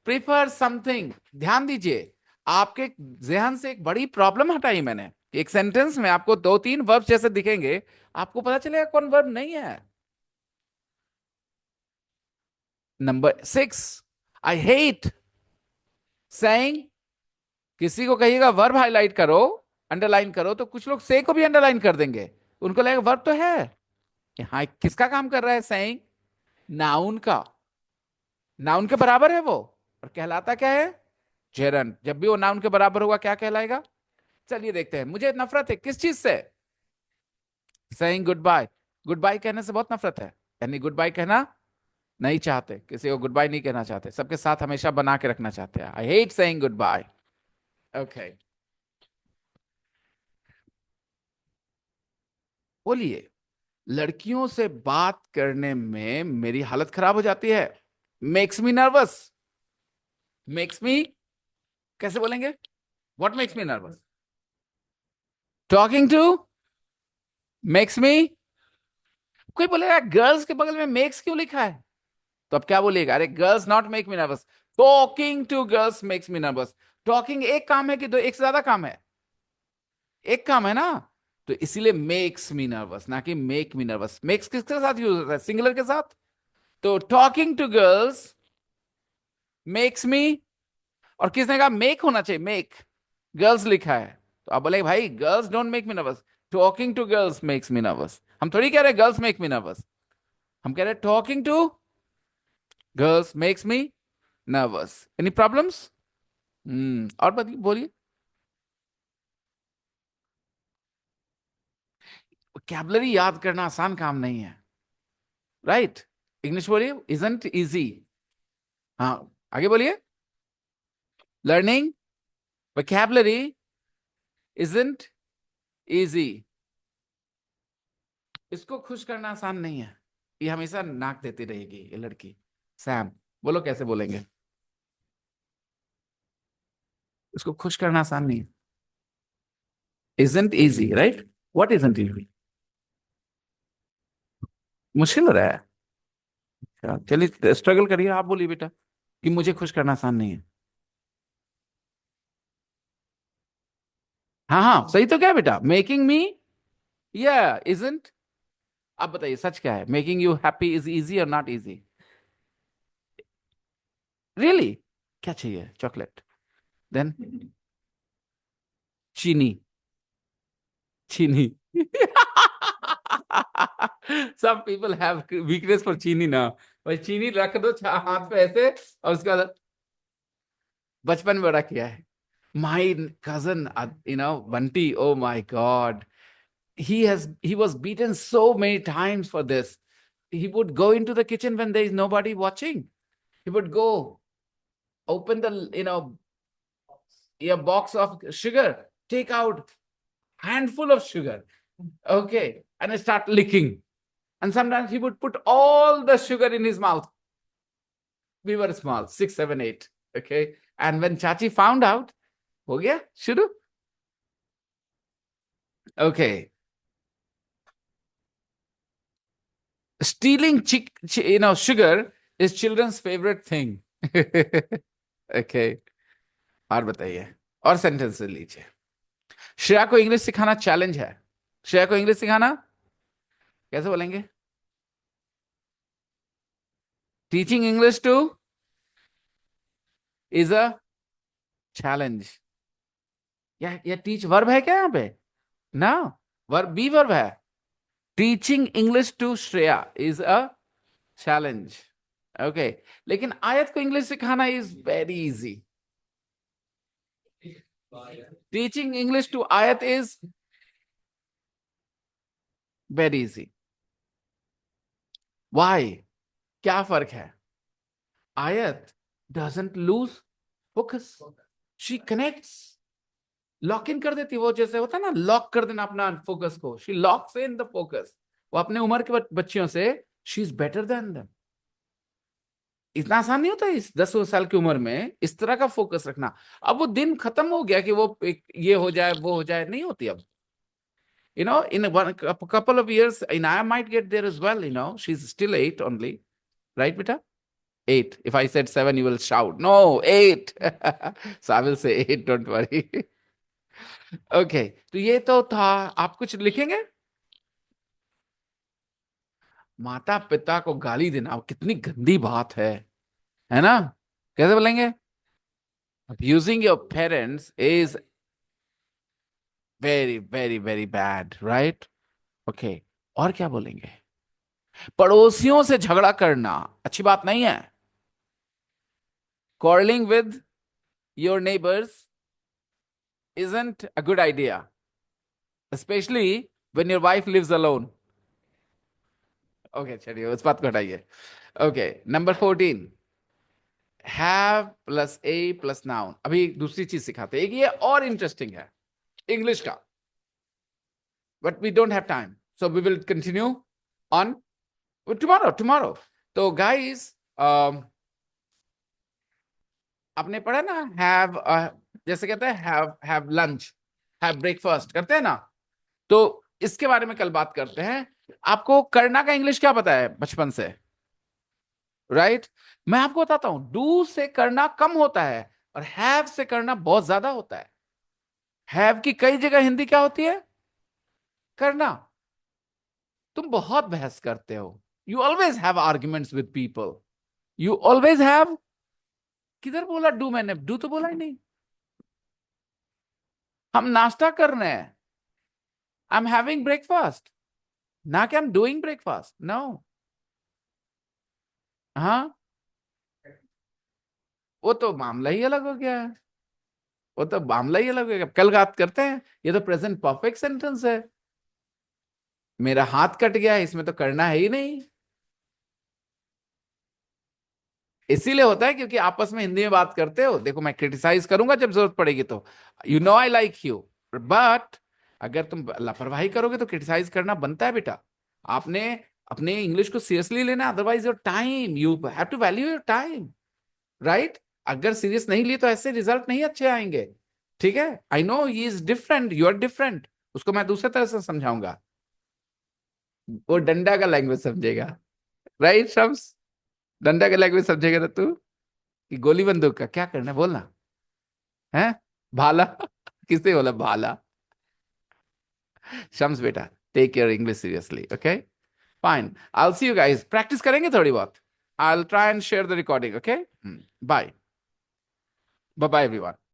Prefer something. ध्यान दीजिए, आपके जहन से एक बड़ी प्रॉब्लम हटाई मैंने। एक सेंटेंस में आपको दो तीन वर्ब जैसे दिखेंगे, आपको पता चलेगा कौन वर्ब नहीं है। नंबर 6, आई हेट सेइंग। किसी को कहिएगा वर्ब हाईलाइट करो, अंडरलाइन करो, तो कुछ लोग से को भी अंडरलाइन कर देंगे। उनको लगेगा वर्ब तो है कि हाँ, किसका काम कर रहा है सेइंग? नाउन का। नाउन के बराबर है वो। और कहलाता क्या है? जेरन। जब भी वो नाउन के बराबर होगा क्या कहलाएगा? चलिए देखते हैं। मुझे नफरत है किस चीज से? Saying goodbye. Goodbye कहने से बहुत नफरत है। यानी गुड बाय कहना नहीं चाहते, किसी को गुड बाय नहीं कहना चाहते, सबके साथ हमेशा बना के रखना चाहते हैं। I hate saying goodbye. Okay, बोलिए। लड़कियों से बात करने में मेरी हालत खराब हो जाती है। Makes me nervous. Makes me, कैसे बोलेंगे? What makes me nervous? Talking to makes me. कोई बोलेगा गर्ल्स के बगल में मेक्स क्यों लिखा है? तो अब क्या बोलिएगा? अरे girls not make me nervous, talking to girls makes me nervous. Talking एक काम है कि दो, एक से ज्यादा काम है? एक काम है ना। तो इसीलिए मेक्स मी नर्वस, ना कि मेक मी नर्वस। मेक्स किसके साथ यूज होता है? सिंगुलर के साथ। तो talking to girls makes me. और किसने कहा मेक होना चाहिए? मेक, गर्ल्स लिखा है। तो आप बोले भाई girls don't make me nervous, talking to girls makes me nervous. हम थोड़ी कह रहे गर्ल्स मेक मी नर्वस, हम कह रहे talking to girls makes me nervous. Any problems? और बताइए, बोलिए। कैबलरी याद करना आसान काम नहीं है, राइट? इंग्लिश बोलिए, इजंट इजी। हाँ, आगे बोलिए। Learning vocabulary isn't easy। इसको खुश करना आसान नहीं है। ये हमेशा नाक देती रहेगी ये लड़की। सैम, बोलो कैसे बोलेंगे? इसको खुश करना आसान नहीं है। isn't easy, right? what isn't easy? मुश्किल हो रहा है। अच्छा, चलिए स्ट्रगल करिए, आप बोलिए बेटा कि मुझे खुश करना आसान नहीं है। हाँ हाँ, सही तो क्या है बेटा? मेकिंग मी, या isn't। आप बताइए सच क्या है? Making you happy is easy और नॉट इजी? रियली? क्या चाहिए? चॉकलेट? देन चीनी। चीनी। सब पीपल हैव वीकनेस फॉर चीनी ना। भाई चीनी रख दो हाथ पे ऐसे, और उसके बाद बचपन में बड़ा किया है। My cousin, Bunty, oh my God, he was beaten so many times for this. He would go into the kitchen when there is nobody watching. He would go open the, a box of sugar, take out handful of sugar, okay, and start licking. And sometimes he would put all the sugar in his mouth. We were small, 6, 7, 8, okay. And when Chachi found out, हो गया शुरू। Okay, stealing sugar is children's favorite thing. Okay, और बताइए, और sentence लीजिए। श्रेया को English सिखाना challenge है। श्रेया को इंग्लिश सिखाना कैसे बोलेंगे? Teaching English to is a challenge. या टीच वर्ब है क्या यहाँ पे? ना, वर्ब बी वर्ब है। Teaching English to Shreya is a challenge. Okay, लेकिन आयत को इंग्लिश सिखाना is very easy. Teaching English to Ayat is very easy. Why? क्या फर्क है? Ayat doesn't lose focus. She connects. Lock in कर देती है, वो जैसे होता है ना, लॉक कर देना अपना फोकस को. She locks in the focus. वो अपने उम्र के बच्चियों से she is better than them. इतना आसान नहीं होता इस 10 साल की उम्र में इस तरह का फोकस रखना. अब वो दिन खत्म हो गया कि वो ये हो जाए वो हो जाए, नहीं होती अब. In a couple of years, I might get there as well. She's still 8 only, right, beta? 8. If I said 7, you will shout. No, 8. So I will say 8. Don't worry. Okay. तो ये तो था. आप कुछ लिखेंगे? माता पिता को गाली देना कितनी गंदी बात है ना? कैसे बोलेंगे? Abusing your parents is very, very, very bad, right? Okay. और क्या बोलेंगे? पड़ोसियों से झगड़ा करना अच्छी बात नहीं है. Quarreling with your neighbors isn't a good idea, especially when your wife lives alone. Okay, चलिए उस बात को हटाइए. Okay, number 14. Have plus a plus noun. अभी दूसरी चीज सिखाते हैं. एक ये और इंटरेस्टिंग है इंग्लिश का, but we don't have time, so we will continue on tomorrow. तो guys, आपने पढ़ा ना, have जैसे कहते हैं have lunch, have breakfast करते हैं ना, तो इसके बारे में कल बात करते हैं. आपको करना का इंग्लिश क्या पता है बचपन से, राइट? मैं आपको बताता हूं. डू से करना कम होता है और हैव से करना बहुत ज्यादा होता है. हैव की कई जगह हिंदी क्या होती है? करना. तुम बहुत बहस करते हो. You always have arguments with people. You always have. किधर बोला डू? मैंने डू तो बोला ही नहीं. हम नाश्ता कर रहे हैं. आई एम हैविंग ब्रेकफास्ट, ना कि I am doing breakfast. No. हाँ, वो तो मामला ही अलग हो गया है. वो तो मामला ही अलग हो गया. कल बात करते हैं. ये तो प्रेजेंट परफेक्ट सेंटेंस है. मेरा हाथ कट गया है, इसमें तो करना है ही नहीं. इसीलिए होता है क्योंकि आपस में हिंदी में बात करते हो. देखो, मैं क्रिटिसाइज करूंगा जब जरूरत पड़ेगी तो. आई लाइक यू, बट अगर तुम लापरवाही करोगे तो क्रिटिसाइज करना बनता है बेटा. आपने अपने इंग्लिश को सीरियसली लेना, otherwise your time, you have to value your time, right? अगर सीरियस नहीं लिए तो ऐसे रिजल्ट नहीं अच्छे आएंगे. ठीक है? I know he is different, you are different. उसको मैं दूसरे तरह से समझाऊंगा. वो डंडा का लैंग्वेज समझेगा, राइट शम्स? डंडा का लैंग्वेज समझेगा ना तू, कि गोली बंदूक का क्या करना है बोलना है. भाला. किससे बोला भाला? शम्स बेटा, take your English seriously. Okay, fine. I see you guys. Practice करेंगे थोड़ी बहुत. I try and share the recording. Okay, bye. Bye bye everyone.